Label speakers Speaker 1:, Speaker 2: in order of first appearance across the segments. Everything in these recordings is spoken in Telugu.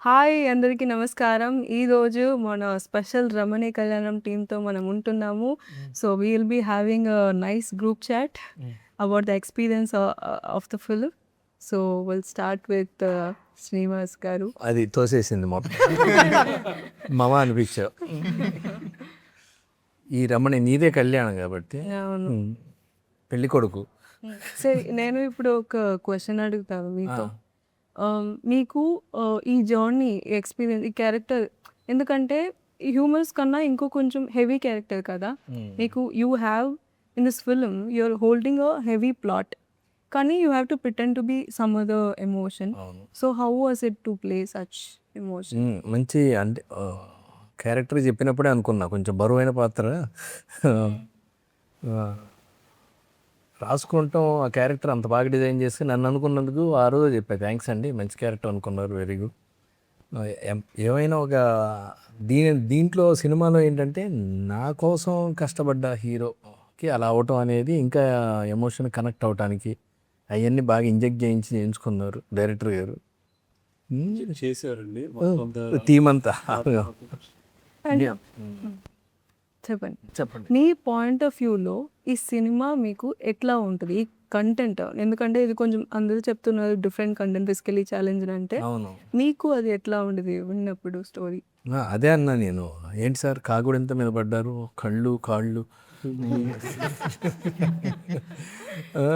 Speaker 1: హాయ్ అందరికీ నమస్కారం. ఈరోజు మన స్పెషల్ రమణి కళ్యాణం టీమ్‌తో మనం ఉంటున్నాము. So, we will be having a nice group chat about the experience of the film. So, will start with Srinivas garu.
Speaker 2: అది తోసేసింది మొత్తం. మమ అనిపించావు. ఈ రమణి నీదే కళ్యాణం కాబట్టి
Speaker 1: అవును.
Speaker 2: పెళ్లి కొడుకు.
Speaker 1: సరే, నేను ఇప్పుడు ఒక క్వెషన్ అడుగుతాను మీతో. మీకు ఈ జర్నీ ఎక్స్‌పీరియన్స్ ఈ క్యారెక్టర్ ఎందుకంటే హ్యూమన్స్ కన్నా ఇంకో కొంచెం హెవీ క్యారెక్టర్ కదా! మీకు you have in this film you are holding a heavy plot. కానీ you have to pretend to be some other emotion.
Speaker 2: అవును.
Speaker 1: So, how was it to play such emotion?
Speaker 2: మంచి అంటే క్యారెక్టర్ చెప్పినప్పుడే అనుకున్నా కొంచెం బరువైన పాత్ర. ఆ, రాసుకుంటాం ఆ క్యారెక్టర్ అంత బాగా డిజైన్ చేసి నన్ను అనుకున్నందుకు ఆ రోజు చెప్పా థ్యాంక్స్ అండి, మంచి క్యారెక్టర్ అనుకున్నారు, వెరీ గుడ్. ఏమైనా ఒక దీంట్లో సినిమాలో ఏంటంటే నా కోసం కష్టపడ్డ హీరోకి అలా అవటం అనేది ఇంకా ఎమోషన్ కనెక్ట్ అవటానికి అవన్నీ బాగా ఇంజెక్ట్ చేయించుకున్నారు డైరెక్టర్ గారు.
Speaker 3: చేశారండి
Speaker 2: థీమ్ అంతా.
Speaker 1: చెప్పండి.
Speaker 2: చెప్పండి.
Speaker 1: మీ పాయింట్ ఆఫ్ వ్యూలో ఈ సినిమా మీకు ఎట్లా ఉంటుంది? ఈ కంటెంట్ ఎందుకంటే ఇది కొంచెం అందరూ చెప్తున్నారు డిఫరెంట్ కంటెంట్ ఫిజికలీ ఛాలెంజ్ అంటే
Speaker 2: అవును,
Speaker 1: మీకు అది ఎట్లా ఉండేది విన్నప్పుడు స్టోరీ?
Speaker 2: అదే అన్నా నేను. ఏంటి సార్ కాగుడెంత మీద పడ్డారు, కళ్ళు కాళ్ళు. ఆ,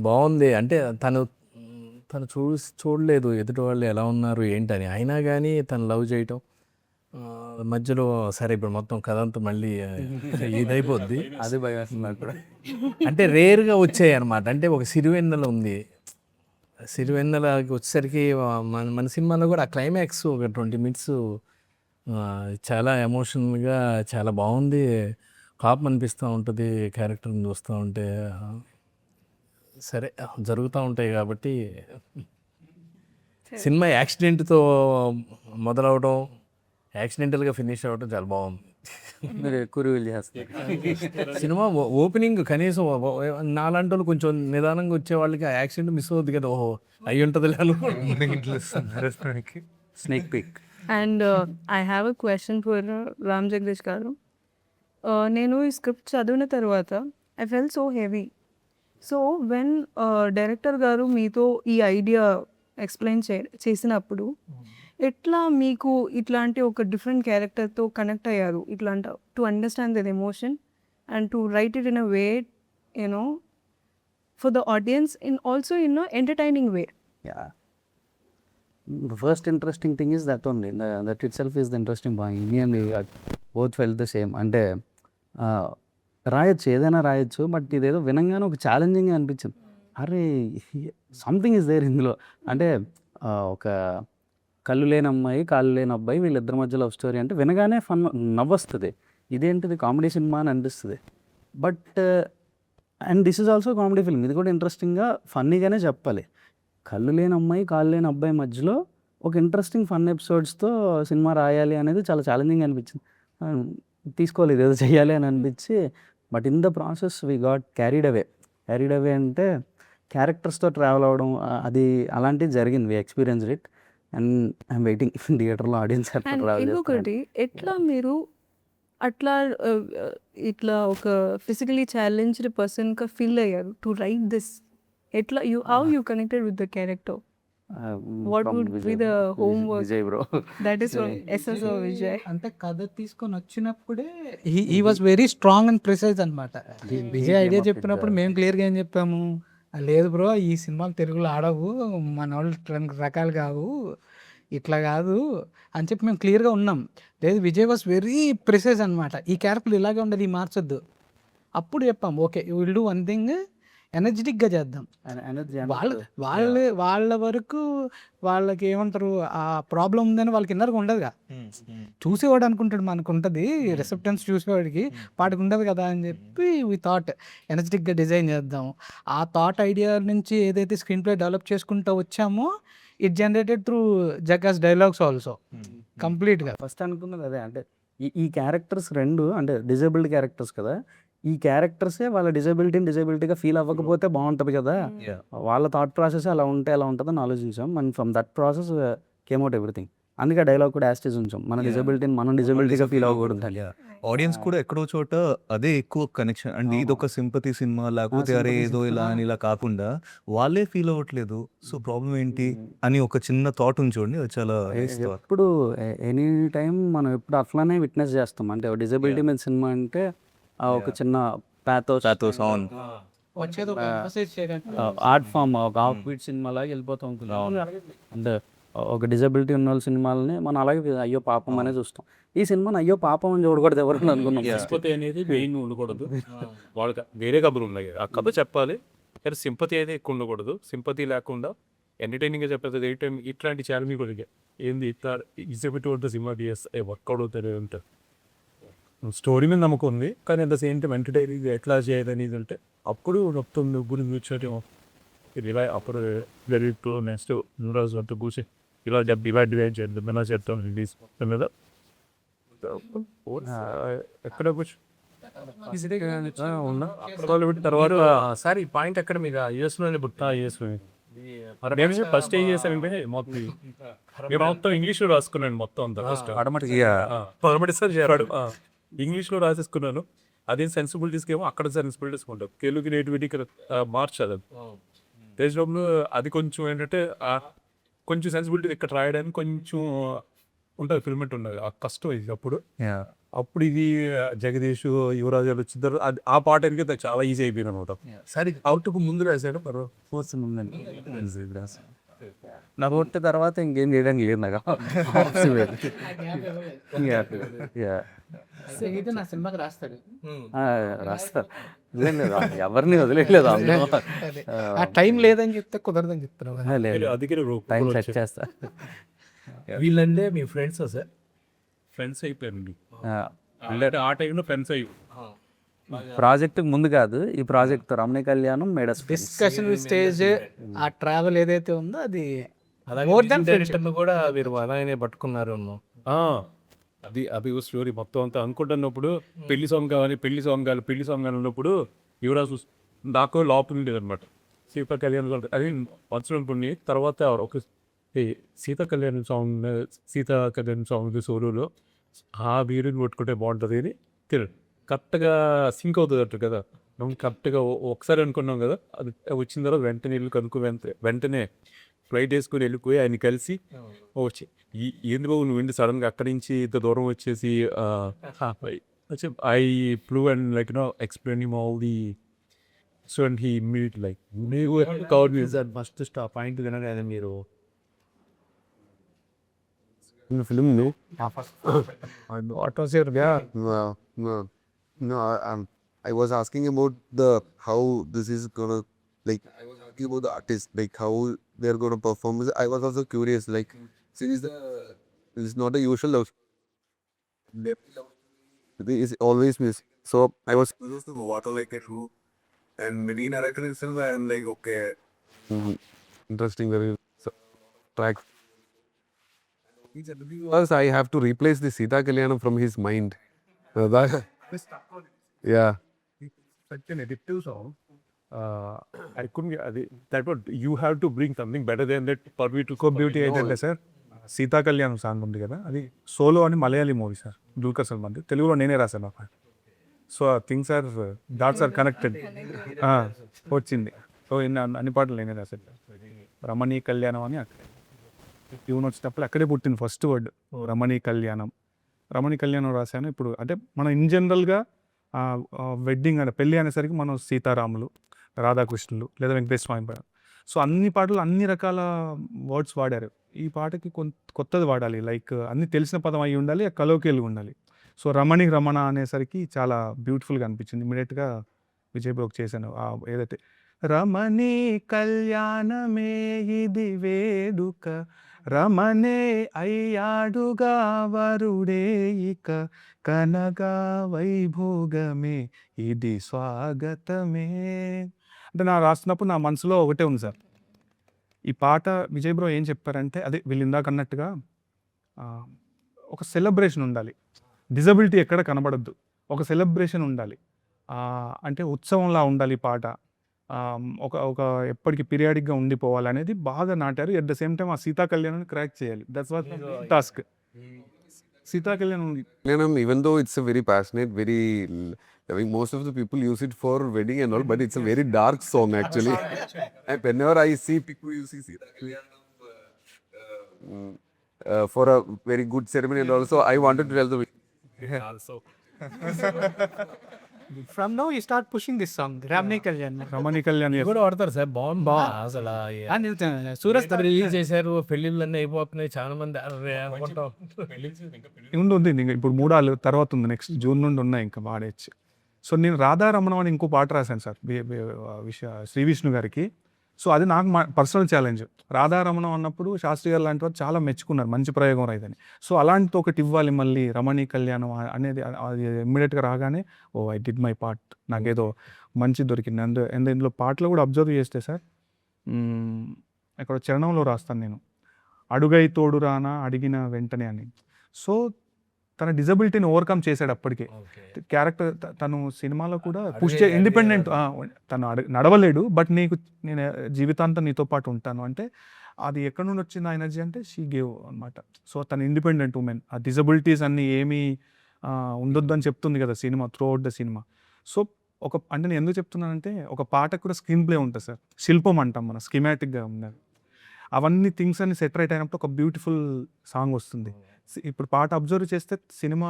Speaker 2: బాగుంది. అంటే తను తను చూడలేదు ఎదుటి వాళ్ళు ఎలా ఉన్నారు ఏంటని, అయినా కానీ తను లవ్ చేయటం మధ్యలో సరే ఇప్పుడు మొత్తం కథ అంతా మళ్ళీ ఇదైపోద్ది.
Speaker 3: అదే భయం వేస్తుంది నాకు కూడా.
Speaker 2: అంటే రేర్గా వచ్చాయి అనమాట. అంటే ఒక సిరివెన్నెల ఉంది, సిరివెన్నెలకి వచ్చేసరికి మన మన సినిమాలో కూడా ఆ క్లైమాక్స్ ఒక 20 minutes చాలా ఎమోషనల్గా చాలా బాగుంది. కాపం అనిపిస్తూ ఉంటుంది క్యారెక్టర్ని చూస్తూ ఉంటే. సరే జరుగుతూ ఉంటాయి కాబట్టి సినిమా యాక్సిడెంట్తో మొదలవడం యాక్సిడెంటల్గా ఫినిష్ అవ్వడం చాలా బాగుంది.
Speaker 3: మీరు ఎక్కువ రివీల్ చేస్తారు.
Speaker 2: సినిమా ఓపెనింగ్ కనీసం నాలాంటి వాళ్ళు కొంచెం నిదానంగా వచ్చే వాళ్ళకి ఆ యాక్సిడెంట్ మిస్ అవుద్ది కదా, ఓహో అయ్యి ఉంటుంది
Speaker 3: snake pic.
Speaker 1: And I have a question for Ram Jagadish garu. నేను ఈ స్క్రిప్ట్ చదివిన తర్వాత I fell so heavy. So when director garu మీతో ఈ ఐడియా ఎక్స్ప్లెయిన్ చేసినప్పుడు ఎట్లా మీకు ఇట్లాంటి ఒక డిఫరెంట్ క్యారెక్టర్తో కనెక్ట్ అయ్యారు? ఇట్లాంటి to understand that emotion and to right it in a way you know for the audience in also in entertaining way.
Speaker 3: Yeah. The first interesting thing is that only. That itself is the interesting point. Me and both felt the same. అంటే రాయొచ్చు, ఏదైనా రాయొచ్చు, బట్ ఇదేదో వినంగానే ఒక ఛాలెంజింగ్గా అనిపించింది. అరే సంథింగ్ ఇస్ దేర్ ఇందులో. అంటే ఒక కళ్ళు లేని అమ్మాయి కాళ్ళు లేని అబ్బాయి వీళ్ళిద్దరి మధ్య లవ్ స్టోరీ అంటే వినగానే ఫన్ నవ్వొస్తుంది. ఇదేంటిది కామెడీ సినిమా అని అనిపిస్తుంది. But and this is also comedy film. ఇది కూడా ఇంట్రెస్టింగ్గా ఫన్నీగానే చెప్పాలి. కళ్ళు లేని అమ్మాయి కాళ్ళు లేని అబ్బాయి మధ్యలో ఒక ఇంట్రెస్టింగ్ ఫన్ ఎపిసోడ్స్తో సినిమా రాయాలి అనేది చాలా ఛాలెంజింగ్ అనిపించింది. తీసుకోవాలి ఇదేదో చేయాలి అని అనిపించి, but in the process we got carried away అంటే క్యారెక్టర్స్తో ట్రావెల్ అవ్వడం అది అలాంటిది జరిగింది. We experience it and I'm waiting థియేటర్లో ఆడియన్స్ ఎట్లా
Speaker 1: అండ్
Speaker 3: ట్రావెల్ చేస్తారు.
Speaker 1: ఇంకొకటి ఎట్లా మీరు అట్లా ఇట్లా ఒక ఫిజికలీ ఛాలెంజ్డ్ పర్సన్గా ఫీల్ అయ్యారు టు రైట్ దిస్? ఎట్లా how you connected with the character? What would be the homework?
Speaker 3: Vijay bro.
Speaker 1: That is from SSO Vijay.
Speaker 4: అంటే కథ తీసుకొని వచ్చినప్పుడే he was very strong and precise అనమాట. విజయ్ ఐడియా చెప్పినప్పుడు మేము క్లియర్గా ఏం చెప్పాము, లేదు బ్రో ఈ సినిమాలు తెలుగులో ఆడవు, మన వాళ్ళు రకాలు కావు, ఇట్లా కాదు అని చెప్పి మేము క్లియర్గా ఉన్నాం. లేదు విజయ్ వాజ్ వెరీ ప్రిసైజ్ అనమాట. ఈ క్యారెక్టర్ ఇలాగే ఉండదు, ఈ మార్చొద్దు. అప్పుడు చెప్పాం okay will do one thing, ఎనర్జెటిక్గా చేద్దాం. వాళ్ళ వరకు వాళ్ళకి ఏమంటారు ఆ ప్రాబ్లం ఉందని వాళ్ళకి ఇన్నర్గా ఉండదుగా. చూసేవాడు అనుకుంటాడు మనకు ఉంటుంది రిసెప్టెన్స్, చూసేవాడికి వాటికి ఉండదు కదా అని చెప్పి వి థాట్ ఎనర్జెటిక్గా డిజైన్ చేద్దాం. ఆ థాట్ ఐడియా నుంచి ఏదైతే స్క్రీన్ ప్లే డెవలప్ చేసుకుంటూ వచ్చామో ఇట్ జనరేటెడ్ త్రూ జకాస్ డైలాగ్స్ ఆల్సో కంప్లీట్గా.
Speaker 3: ఫస్ట్ అనుకున్నది అదే. అంటే ఈ క్యారెక్టర్స్ రెండు అంటే డిజేబుల్డ్ క్యారెక్టర్స్ కదా, ఈ క్యారెక్టర్సే వాళ్ళ డిజబిలిటీగా ఫీల్ అవ్వకపోతే బాగుంటుంది కదా, వాళ్ళ థాట్ ప్రాసెస్ అలా ఉంటే ఎలా ఉంటుందని ఆలోచించాం. And from that process came out everything. అందుకే డైలాగ్ కూడా యాస్టేజ్ ఉంచాం. మన డిజబిలిటీని మనం డిజబిలిటీగా ఫీల్ అవ్వకూడదు.
Speaker 5: ఆడియన్స్ కూడా ఎక్కడో చోట అదే ఎక్కువ కనెక్షన్ అండ్ ఇది ఒక సింపతి సినిమా లేకపోతే అరే ఏదో ఇలా అని ఇలా కాకుండా వాళ్ళే ఫీల్ అవ్వట్లేదు, సో ప్రాబ్లం ఏంటి అని ఒక చిన్న థాట్ ఉంచండి, అది చాలా
Speaker 3: ఎప్పుడు ఎనీ టైం మనం ఎప్పుడు అట్లానే విట్నెస్ చేస్తాం. అంటే డిజబిలిటీ మీద సినిమా అంటే ఒక చిన్న ప్యాథోస్
Speaker 5: అవును.
Speaker 4: వచ్చేది ఒక emphasize చేయడానికి.
Speaker 3: ఆర్ట్ ఫామ్ ఒక హాఫ్ బీట్ సినిమా లాగా వెళ్ళిపోతాం. అంటే ఒక డిజబిలిటీ ఉన్న వాళ్ళ సినిమాలని మనం అలాగే అయ్యో పాపం అనే చూస్తాం. ఈ సినిమాని అయ్యో పాపం అని చూడకూడదు ఎవరు అనుకున్నాం.
Speaker 6: సింపతి అనేది మెయిన్ ఉండకూడదు, వాళ్ళకి వేరే కబుర్లు ఉన్నాయి, ఆ కథ చెప్పాలి కానీ సింపతి అయితే ఎక్కువ ఉండకూడదు. సింపతి లేకుండా ఎంటర్టైనింగ్గా చెప్పేది ఏ టైం ఇట్లాంటి ఛాలెంజ్ కూడా ఏంది ఇట్లా ఈజీపెట్టి ఉంటుంది సినిమా డిఎస్ వర్కౌట్ అవుతుంది ఉంటుంది. స్టోరీ మీద నమ్మకం ఉంది కానీ at the same time entertaining ఎట్లా చేయాలి అనేది ఉంటే అప్పుడు మొత్తం గురి కూర్చోటం ఇలా అప్పుడు వెరీ నెక్స్ట్ రోజు అంతా కూర్చొని ఇలా డివైడ్ చేద్దాం ఎలా చేద్దాం రిలీజ్ మీద ఎక్కడ కూర్చో ఉన్నా తర్వాత
Speaker 2: సార్ ఈ పాయింట్ ఎక్కడ మీరు యూఎస్లోనే పుట్టా యూఎస్లో
Speaker 6: నేను ఫస్ట్ ఏం చేశాను మొత్తం మేము మొత్తం ఇంగ్లీష్లో రాసుకున్నాను మొత్తం అంతా ఫస్ట్ పరమటి సార్ చేరాడు ఇంగ్లీష్లో రాసేసుకున్నాను. అదే సెన్సిబిలిటీస్కి ఏమో అక్కడ సెన్సిబిలిటీస్ ఉంటాం, తెలుగు నేటివిటీకి మార్చాలి. దేశంలో అది కొంచెం ఏంటంటే కొంచెం సెన్సిబిలిటీ ఇక్కడ రాయడానికి కొంచెం ఉంటుంది, ఫిల్మెంట్ ఉండదు, ఆ కష్టం ఇది. అప్పుడు ఇది జగదీష్ యువరాజు వచ్చిన తర్వాత ఆ పాట అనేది చాలా ఈజీ అయిపోయింది అనమాట.
Speaker 2: సరే అవుట్కు ముందు రాశాడు
Speaker 3: నా కొట్టిన తర్వాత ఇంకేం చేయడానికి లేదు నాకు.
Speaker 4: అయితే నా సినిమాకి రాస్తాడు.
Speaker 3: రాస్తారు, ఎవరిని వదిలేదు.
Speaker 4: ఆ టైం లేదని చెప్తే కుదరదని చెప్తున్నావు.
Speaker 3: లేదు,
Speaker 6: అందుకే
Speaker 3: టైం సెట్ చేస్తా.
Speaker 2: వీళ్ళంటే మీ ఫ్రెండ్స్ సార్?
Speaker 6: ఫ్రెండ్స్ అయిపోయారండి అంటే ఆ టైంలో ఫ్రెండ్స్ అయ్యి
Speaker 3: ప్రాజెక్ట్ ముందు కాదు, ఈ ప్రాజెక్ట్ రమణి కళ్యాణం మేడస్
Speaker 4: డిస్కషన్ స్టేజ్ ఆ ట్రావెల్ ఏదైతే ఉందో అది
Speaker 2: డైరెక్టర్ను కూడా మీరు అలాగే పట్టుకున్నారు.
Speaker 6: అది అది స్టోరీ మొత్తం అంతా అనుకుంటున్నప్పుడు పెళ్లి సాంగ్ కావాలి అన్నప్పుడు యువరాజు నాకు లోపల ఉండేది అనమాట. సీతా కళ్యాణ్ అది వంచడం పుణ్య తర్వాత ఒక సీతా కళ్యాణ్ సాంగ్ సోలోలో ఆ వీడియోని కొట్టుకుంటే బాగుంటుంది అని కరెక్ట్గా సింక్ అవుతుంది అంటారు కదా. మనం కరెక్ట్గా ఒకసారి అనుకున్నాం కదా, అది వచ్చిన తర్వాత వెంటనే వెళ్ళి వెంటనే ఫ్లైట్ వేసుకుని వెళ్ళిపోయి ఆయన కలిసి వచ్చి ఏంది బాబు నువ్వు ఏంటి సడన్గా అక్కడి నుంచి ఇంత దూరం వచ్చేసి I flew and like no explain all the so and he meet like cover
Speaker 2: sir first point వినగానే మీరు
Speaker 3: film
Speaker 4: what was your
Speaker 7: No, I was asking about how this is gonna, like, I was asking about the artist, like how they're gonna perform. I was also curious, like, since it's not a usual love story, it's always missing. So I was curious to what are like a true and many narrator itself, and like okay, interesting. There is track. Was I have to replace the Sita Kalyanam from his mind. Yeah.
Speaker 6: such an addictive song. I couldn't get that what you have to bring something better than that for me to
Speaker 8: beauty ఏంటంటే సార్ సీతా కళ్యాణం సాంగ్ ఉంది కదా, అది సోలో అని మలయాళీ మూవీ సార్, దుల్కర్ సల్మాన్. తెలుగులో నేనే రాశాను ఆ పాట. So things are dots are connected వచ్చింది. సో అన్ని పాటలు నేనే రాశాను. రమణీ కళ్యాణం అని అక్కడ ట్యూన్ వచ్చినప్పుడు అక్కడే పుట్టింది ఫస్ట్ వర్డ్ రమణీ కళ్యాణం. రమణీ కళ్యాణం రాశాను. ఇప్పుడు అంటే మనం ఇన్ జనరల్గా వెడ్డింగ్ అంటే పెళ్ళి అనేసరికి మనం సీతారాములు, రాధాకృష్ణులు లేదా వెంకటేశ్వర స్వామి పాడారు. సో అన్ని పాటలు అన్ని రకాల వర్డ్స్ వాడారు. ఈ పాటకి కొత్తది వాడాలి, లైక్ అన్ని తెలిసిన పదం అయి ఉండాలి, కలోకేలుగా ఉండాలి. సో రమణ అనేసరికి చాలా బ్యూటిఫుల్గా అనిపించింది. ఇమీడియట్గా విజయ్ బ్రోక్ చేశాను ఏదైతే రమణీ కళ్యాణమే ఇది వేడుక, రమణే అయ్యాడుగా వరుడే ఇక, కనగా వైభోగమే ఇది స్వాగతమే. అంటే నా రాస్తున్నప్పుడు నా మనసులో ఒకటే ఉంది సార్, ఈ పాట విజయ్ బ్రో ఏం చెప్పారంటే అదే వీళ్ళు ఇందాక అన్నట్టుగా ఒక సెలబ్రేషన్ ఉండాలి, డిజబిలిటీ ఎక్కడ కనబడద్దు, ఒక సెలబ్రేషన్ ఉండాలి, అంటే ఉత్సవంలా ఉండాలి ఈ పాట. ఒక ఒక ఎప్పటికి పీరియాడిక్గా ఉండిపోవాలనేది బాగా నాటారు. ఎట్ ద సేమ్ టైం ఆ సీతా కళ్యాణాన్ని క్రాక్ చేయాలి. That's what task. సీతా కళ్యాణం
Speaker 7: Even though it's a very passionate, very, I mean, most of the people use it for wedding and all, but it's a very dark song actually. And whenever I see people using Sita Kalyanam for a very good ceremony, and also I wanted to tell them
Speaker 6: also.
Speaker 4: From now you start pushing this song, Ramne Kalyan.
Speaker 8: రమణి కళ్యాణ్
Speaker 2: కూడా వాడతారు సార్, బాగుంది అసలు.
Speaker 4: సూరజ్
Speaker 2: రిలీజ్ చేశారు, పెళ్ళిళ్ళన్నీ అయిపోతున్నాయి, చాలా మంది అర్రే అనుకుంటాం.
Speaker 8: ఉంది ఇంకా ఇప్పుడు 3 తర్వాత ఉంది, నెక్స్ట్ జూన్ నుండి ఉన్నాయి ఇంకా వాడేచ్చు. సో నేను రాధారమణం అని ఇంకో పాట రాశాను సార్ శ్రీ విష్ణు గారికి. సో అది నాకు పర్సనల్ ఛాలెంజ్. రాధారమణం అన్నప్పుడు శాస్త్రి గారు లాంటి వారు చాలా మెచ్చుకున్నారు, మంచి ప్రయోగం రైదని. సో అలాంటిది ఒకటి ఇవ్వాలి మళ్ళీ రమణీ కళ్యాణం అనేది. అది ఇమ్మీడియట్గా రాగానే ఐ డిడ్ మై పార్ట్, నాకేదో మంచి దొరికింది. అండ్ ఇందులో పాటలు కూడా అబ్జర్వ్ చేస్తే సార్, ఇక్కడ చరణంలో రాస్తాను నేను, అడుగై తోడు రానా అడిగిన వెంటనే అని. సో తన డిజబిలిటీని ఓవర్కమ్ చేశాడు అప్పటికే. క్యారెక్టర్ తను సినిమాలో కూడా పుష్ ఇండిపెండెంట్, తను నడవలేడు బట్ నేను జీవితాంతం నీతో పాటు ఉంటాను అంటే అది ఎక్కడి నుండి వచ్చింది ఆ ఎనర్జీ అంటే షీ గేవ్ అనమాట. సో తను ఇండిపెండెంట్ ఉమెన్. ఆ డిజబిలిటీస్ అన్నీ ఏమీ ఉండొద్దని చెప్తుంది కదా cinema, through out the cinema. So అంటే నేను ఎందుకు చెప్తున్నానంటే ఒక పాటకు కూడా స్క్రీన్ ప్లే ఉంటుంది సార్, శిల్పం అంటాం మనం, స్కీమాటిక్గా ఉన్నది. అవన్నీ థింగ్స్ అన్ని సెట్ రైట్ అయినప్పుడు ఒక బ్యూటిఫుల్ సాంగ్ వస్తుంది. ఇప్పుడు పాట అబ్జర్వ్ చేస్తే సినిమా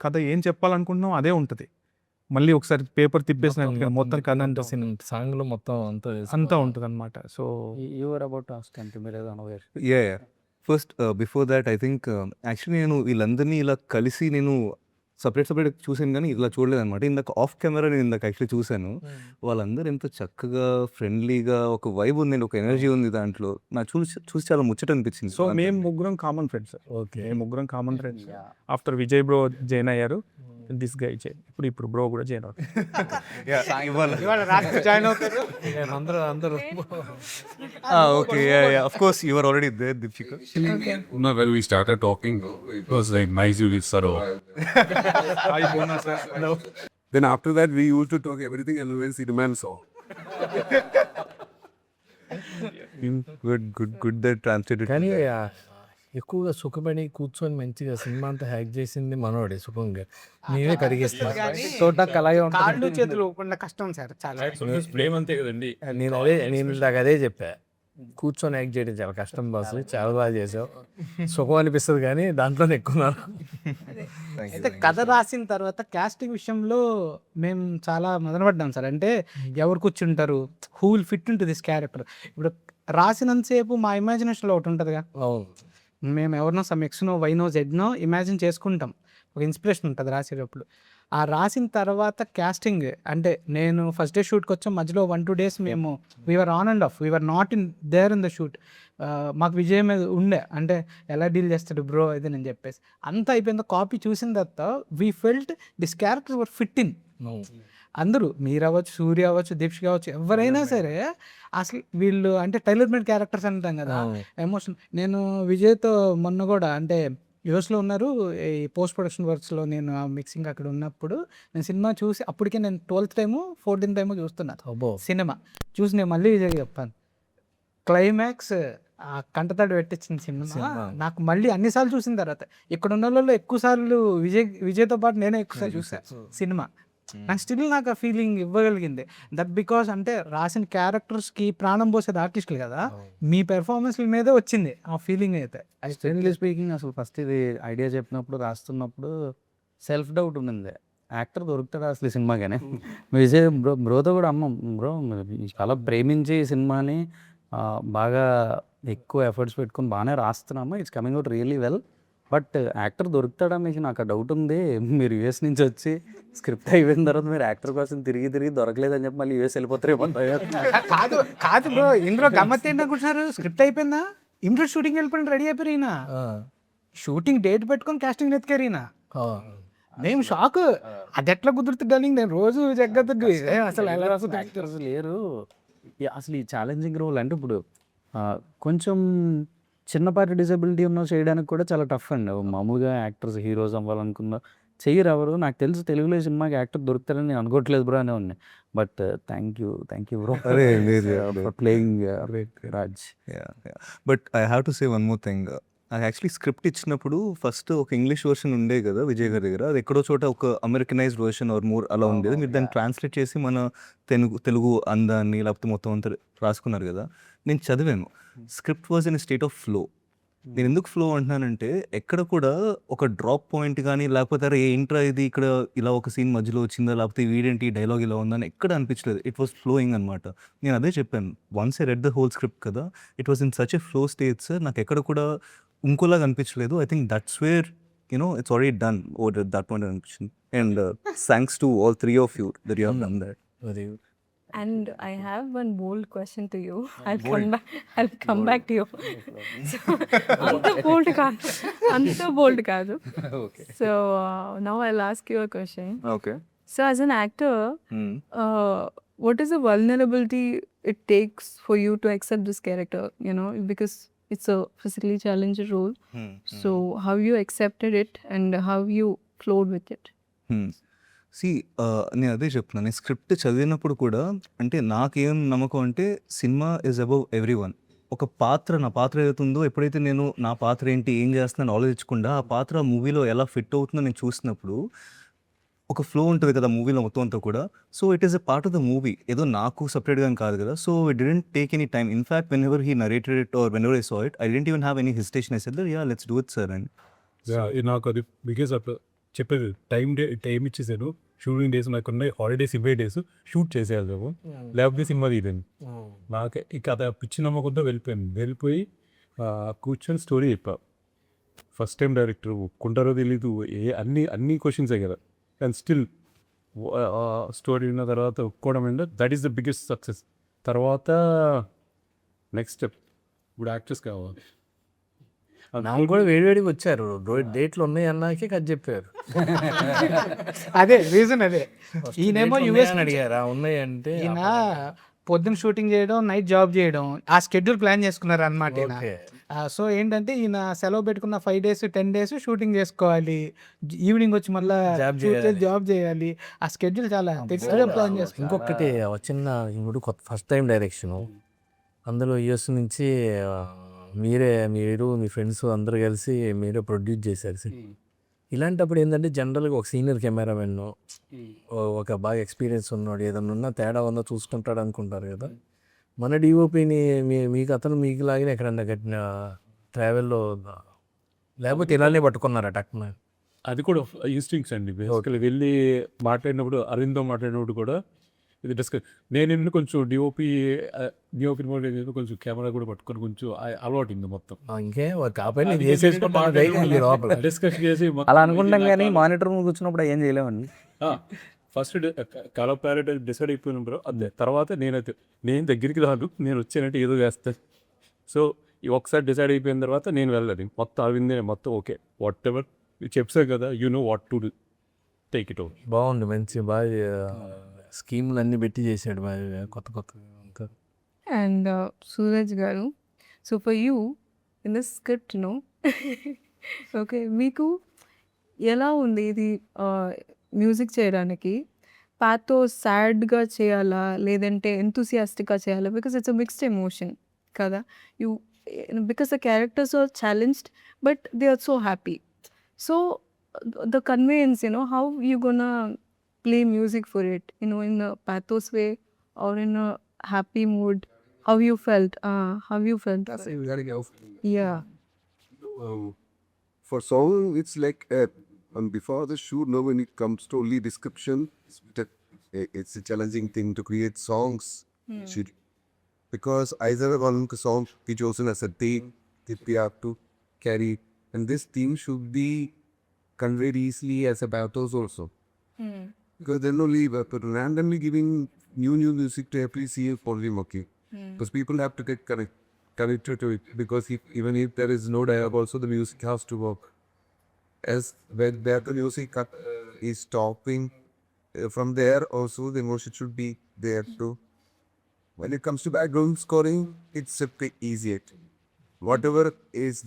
Speaker 8: కథ ఏం చెప్పాలనుకుంటున్నాం అదే ఉంటుంది. మళ్ళీ ఒకసారి పేపర్ తిప్పేసిన మొత్తం కథ అంతా
Speaker 2: సాంగ్లో మొత్తం
Speaker 8: అంతా ఉంటుంది అనమాట. సో
Speaker 3: యువర్ అబౌట్ ఆస్క్ అంటే మీరు ఏదో unaware.
Speaker 5: Yeah. First, before that, I think actually నేను వీళ్ళందరినీ ఇలా కలిసి నేను సపరేట్ చూసాను కానీ ఇలా చూడలేదు అనమాట. ఇందాక ఆఫ్ కెమెరా నేను ఇందాక యాక్చువల్లీ చూశాను. వాళ్ళందరూ ఎంత చక్కగా ఫ్రెండ్లీగా ఒక వైబ్ ఉంది, ఒక ఎనర్జీ ఉంది దాంట్లో. నాకు చూసి చాలా ముచ్చట అనిపించింది.
Speaker 8: సో మేము ముగ్గురం కామన్ ఫ్రెండ్స్.
Speaker 2: ఓకే,
Speaker 8: మేము ముగ్గురం common friends. After Vijay bro join అయ్యారు, దిస్ గై ఇప్పుడు బ్రో కూడా జాయిన్ అవుతారు.
Speaker 4: జాయిన్ అవుతారు
Speaker 2: అందరూ
Speaker 5: Okay, yeah. Of course, you were already there, Deepshika.
Speaker 6: No, when we started talking, it was like nice with Saro.
Speaker 7: then after that we used to talk everything and when cinema and song.
Speaker 5: Good that translated.
Speaker 2: కానీ ఎక్కువగా సుఖపడి కూర్చొని మంచిగా సినిమా అంతా హ్యాక్ చేసింది మనోడే సుఖంగా. నేనే కడిగేస్తాను
Speaker 4: చూడటానికి అలాగే కాళ్ళు చేతులు ఊపకుండా కష్టం సార్ చాలా.
Speaker 6: ప్రేమ అంతే కదండి.
Speaker 2: నేను అదే చెప్పా, కూర్చొని యాక్ట్ చేయడం చాలా కష్టం బాస్, చాలా బాగా చేసావు, సుఖం అనిపిస్తుంది కానీ దాంట్లోనే ఎక్కువ.
Speaker 4: అయితే కథ రాసిన తర్వాత కాస్టింగ్ విషయంలో మేము చాలా మొదలుపడ్డాం సార్. అంటే ఎవరు కూర్చుంటారు, who will fit in to this character. ఇప్పుడు రాసినంతసేపు మా ఇమాజినేషన్లో ఒకటి ఉంటుందిగా, మేము ఎవరినో సమ్ ఎక్స్నో వైనో జెడ్నో ఇమాజిన్ చేసుకుంటాం, ఒక ఇన్స్పిరేషన్ ఉంటుంది రాసేటప్పుడు. ఆ రాసిన తర్వాత క్యాస్టింగ్ అంటే నేను ఫస్ట్ డే షూట్కి వచ్చాం, మధ్యలో 1-2 days మేము we're on and off, we're not in there in the shoot. మాకు విజయం మీద ఉండే అంటే ఎలా డీల్ చేస్తాడు బ్రో ఇది నేను చెప్పేసి అంతా అయిపోయింది. కాపీ చూసిన తర్వాత we felt this character were fit in. అందరూ మీరు అవ్వచ్చు, సూర్య అవ్వచ్చు, దీప్షిక అవ్వచ్చు, ఎవరైనా సరే అసలు వీళ్ళు అంటే టైలర్ మేడ్ క్యారెక్టర్స్ అంటాం కదా, ఎమోషన్. నేను విజయ్తో మొన్న కూడా అంటే యూఎస్లో ఉన్నారు, ఈ పోస్ట్ ప్రొడక్షన్ వర్క్స్లో నేను ఆ మిక్సింగ్ అక్కడ ఉన్నప్పుడు నేను సినిమా చూసి అప్పటికే నేను 12th టైము 14th టైము చూస్తున్నాను సినిమా చూసి. నేను మళ్ళీ విజయ్ చెప్పాను, క్లైమాక్స్ ఆ కంటతడి పెట్టించిన సినిమా నాకు మళ్ళీ అన్నిసార్లు చూసిన తర్వాత ఇక్కడ ఉన్న వాళ్ళు ఎక్కువ సార్లు విజయ్తో పాటు నేనే ఎక్కువసార్లు చూసాను సినిమా. నాకు స్టిల్ నాకు ఆ ఫీలింగ్ ఇవ్వగలిగింది. దట్ బికాస్ అంటే రాసిన క్యారెక్టర్స్కి ప్రాణం పోసేది ఆర్టిస్టులు కదా, మీ పెర్ఫార్మెన్స్ల మీదే వచ్చింది ఆ ఫీలింగ్. అయితే
Speaker 3: జనరల్లీ స్పీకింగ్ అసలు ఫస్ట్ ఇది ఐడియా చెప్పినప్పుడు రాస్తున్నప్పుడు సెల్ఫ్ డౌట్ ఉండింది, యాక్టర్ దొరుకుతాడు అసలు ఈ సినిమాగానే. విజయ్ బ్రోతో కూడా అమ్మ బ్రో చాలా ప్రేమించి ఈ సినిమాని బాగా ఎక్కువ ఎఫర్ట్స్ పెట్టుకుని బాగానే రాస్తున్నాము, it's coming out really well, but actor దొరుకుతాడా మీకు నాకు డౌట్ ఉంది. మీరు యూఎస్ నుంచి వచ్చి స్క్రిప్ట్ అయిపోయిన తర్వాత మీరు యాక్టర్ కోసం తిరిగి దొరకలేదని చెప్పి మళ్ళీ యూఎస్ వెళ్ళిపోతారేమో.
Speaker 4: కాదు బ్రో, ఇందులో గమ్మత్ ఏంటనుకుంటున్నారు, స్క్రిప్ట్ అయిపోయిందా ఇమిడియట్ షూటింగ్ వెళ్ళిపోయిన రెడీ అయిపోయారు ఈయన, షూటింగ్ డేట్ పెట్టుకొని కాస్టింగ్ ఎత్తుకారు ఈయన. మేము షాక్, అది ఎట్లా కుదురుతుంది డార్లింగ్, నేను రోజు జగ్గద్దు అసలు ఎలా
Speaker 3: యాక్టర్స్ లేరు అసలు ఈ ఛాలెంజింగ్ రోల్. అంటే ఇప్పుడు కొంచెం చిన్నపాటి డిజబిలిటీ ఉన్న చేయడానికి కూడా చాలా టఫ్ అండి. మామూలుగా యాక్టర్స్ హీరోస్ అవ్వాలనుకున్నా చెయ్యరు ఎవరు. నాకు తెలుసు తెలుగులో సినిమాకి యాక్టర్ దొరుకుతారని నేను అనుకోవట్లేదు బ్రో అనే ఉన్నాయి. బట్ థ్యాంక్ యూ బ్రో
Speaker 5: అరే లేదు
Speaker 3: for playing Raj.
Speaker 5: But I have to say one more thing. నాకు యాక్చువల్లీ స్క్రిప్ట్ ఇచ్చినప్పుడు ఫస్ట్ ఒక ఇంగ్లీష్ వర్షన్ ఉండే కదా విజయ్ గారి దగ్గర. అది ఎక్కడో చోట ఒక అమెరికనైజ్డ్ వర్షన్ ఆర్ మోర్ అలా ఉండేది. మీరు దాన్ని ట్రాన్స్లేట్ చేసి మన తెలుగు అందాన్ని లేకపోతే మొత్తం అంతా రాసుకున్నారు కదా. నేను చదివాను. Script was in state of flow. నేను ఎందుకు ఫ్లో అంటున్నానంటే ఎక్కడ కూడా ఒక డ్రాప్ పాయింట్ కానీ లేకపోతే అరే ఏంట్రా ఇది ఇక్కడ ఇలా ఒక సీన్ మధ్యలో వచ్చిందా లేకపోతే వీడేంటి డైలాగ్ ఇలా ఉందని ఎక్కడ అనిపించలేదు. ఇట్ వాస్ ఫ్లోయింగ్ అనమాట. నేను అదే చెప్పాను. Once I read the whole script కదా, it was in such a flow state sir. నాకు ఎక్కడ కూడా ఇంకోలాగా అనిపించలేదు. I think that's where it's already done over that point అనిపించింది. And thanks to all three of you that you have done that.
Speaker 2: Very good.
Speaker 1: And I have one bold question to you. I'll come back to you. So, anta bold kaadu.
Speaker 5: Okay
Speaker 1: So now I'll ask you a question.
Speaker 5: Okay
Speaker 1: So as an actor, what is the vulnerability it takes for you to accept this character? Because it's a physically challenged role. So how you accepted it and how you flowed with it?
Speaker 5: నేను అదే చెప్తున్నాను. నేను స్క్రిప్ట్ చదివినప్పుడు కూడా అంటే నాకేం నమ్మకం అంటే cinema is above every one. ఒక నా పాత్ర ఏదైతుందో ఎప్పుడైతే నేను నా పాత్ర ఏంటి ఏం చేస్తున్నాను ఆలోచించకుండా ఆ పాత్ర మూవీలో ఎలా ఫిట్ అవుతుందో నేను చూసినప్పుడు ఒక ఫ్లో ఉంటుంది కదా మూవీలో మొత్తం అంతా కూడా. So it is a part of the movie. ఏదో నాకు సపరేట్గా కాదు కదా. So it didn't take any time. In fact when ever he narrated it or when ever I saw it I didn't even have any hesitation. I said yeah let's do it sir and
Speaker 6: నాకు అది బికాజ్ అట్లా చెప్పేది టైం ఇచ్చేసాను. షూటింగ్ డేస్ నాకు ఉన్నాయి, హాలిడేస్ ఇవే డేస్ షూట్ చేసేయాలి మేము, లేకపోతే సినిమా తీయలేను. నాకే ఇక అది పిచ్చి నమ్మకంతో వెళ్ళిపోయి కూర్చొని స్టోరీ చెప్పా. ఫస్ట్ టైం డైరెక్టర్ ఒప్పుకుంటారో తెలీదు, అన్ని క్వశ్చన్సే కదా. అండ్ స్టిల్ స్టోరీ విన్న తర్వాత ఒప్పుకోవడం అంటే that is the biggest success. తర్వాత నెక్స్ట్ స్టెప్ ఇప్పుడు యాక్టర్స్ కావాలి.
Speaker 2: నాకు కూడా వేడివేడిగా వచ్చారు. డేట్లు ఉన్నాయి అన్నాకే కథ చెప్పారు.
Speaker 4: అదే రీజన్ అదే. ఈయనేమో యుఎస్
Speaker 2: అడిగారా ఉన్నాయి అంటే
Speaker 4: ఈయన పొద్దున్న షూటింగ్ చేయడం, నైట్ జాబ్ చేయడం, ఆ స్కెడ్యూల్ ప్లాన్ చేసుకున్నారు అనమాట ఈయన.
Speaker 2: ఓకే.
Speaker 4: సో ఏంటంటే ఈయన సెలవు పెట్టుకున్న 5 days 10 days షూటింగ్ చేసుకోవాలి, ఈవినింగ్ వచ్చి మళ్ళీ జాబ్ చేయాలి. ఆ స్కెడ్యూల్ చాలా తెలిసిగా ప్లాన్ చేసుకున్నారు.
Speaker 2: ఇంకొకటి చిన్న ఇప్పుడు ఫస్ట్ టైం డైరెక్షను, అందులో యూఎస్ నుంచి మీరు మీ ఫ్రెండ్స్ అందరూ కలిసి మీరే ప్రొడ్యూస్ చేశారు. ఇలాంటప్పుడు ఏంటంటే జనరల్గా ఒక సీనియర్ కెమెరామెన్ ఒక బాగా ఎక్స్పీరియన్స్ ఉన్నాడు, ఏదన్నా ఉన్నా తేడా ఉందో చూసుకుంటాడు అనుకుంటారు కదా. మన డిఓపిని మీకు అతను మీకు లాగిన ఎక్కడన్నా కట్టిన ట్రావెల్లో లేకపోతే ఇలానే పట్టుకున్నారా టక్న?
Speaker 6: అది కూడా ఇన్స్టింక్ట్స్ అండి. బేసికలీ వెళ్ళి మాట్లాడినప్పుడు అరవింద్తో మాట్లాడినప్పుడు కూడా ఇది డిస్కస్. నేను కొంచెం డిఓపి కొంచెం కెమెరా కూడా పట్టుకొని కొంచెం అలవాటు ఉంది మొత్తం.
Speaker 2: ఇంకే కాబట్టి
Speaker 6: డిస్కస్ చేసి
Speaker 3: అలా అనుకుంటాం కానీ మానిటర్ ముందు కూర్చున్నప్పుడు ఏం చేయలేమండి.
Speaker 6: ఫస్ట్ కలర్ ప్యారెట్ డిసైడ్ అయిపోయినప్పుడు అదే తర్వాత నేను దగ్గరికి రాదు, నేను వచ్చానంటే ఏదో చేస్తాను. సో ఒకసారి డిసైడ్ అయిపోయిన తర్వాత నేను వెళ్ళాలి మొత్తం అరవిందే మొత్తం ఓకే వాట్ ఎవర్ చెప్సా కదా, you know what to take it over.
Speaker 2: బాగుంది, మంచి బాగా స్కీములు అన్నీ పెట్టి చేశాడు బాగా కొత్త.
Speaker 1: And Suraj garu, so for you in the script, okay, మీకు ఎలా ఉంది ఇది మ్యూజిక్ చేయడానికి? పాతో సాడ్గా చేయాలా లేదంటే ఎంతూసియాస్టిక్గా చేయాలా? Because it's a mixed emotion కదా. Because the characters are challenged but they are so happy. So the conveyance, how you gonna play music for it, in a pathos way or in a happy mood? How you felt?
Speaker 7: That's you gotta go.
Speaker 1: Yeah.
Speaker 7: For song, it's like before the shoot, when it comes to only description, it's a challenging thing to create songs. Because either one song be chosen as a theme that we have to carry, and this theme should be conveyed easily as a pathos also. Because then only but randomly giving new music to appreciate problem, okay. Because people have to get connected to it. Because even if there is no dialogue, also the music has to work. As when the music is stopping, from there also the emotion should be there too. When it comes to background scoring, it's a bit easier. Whatever is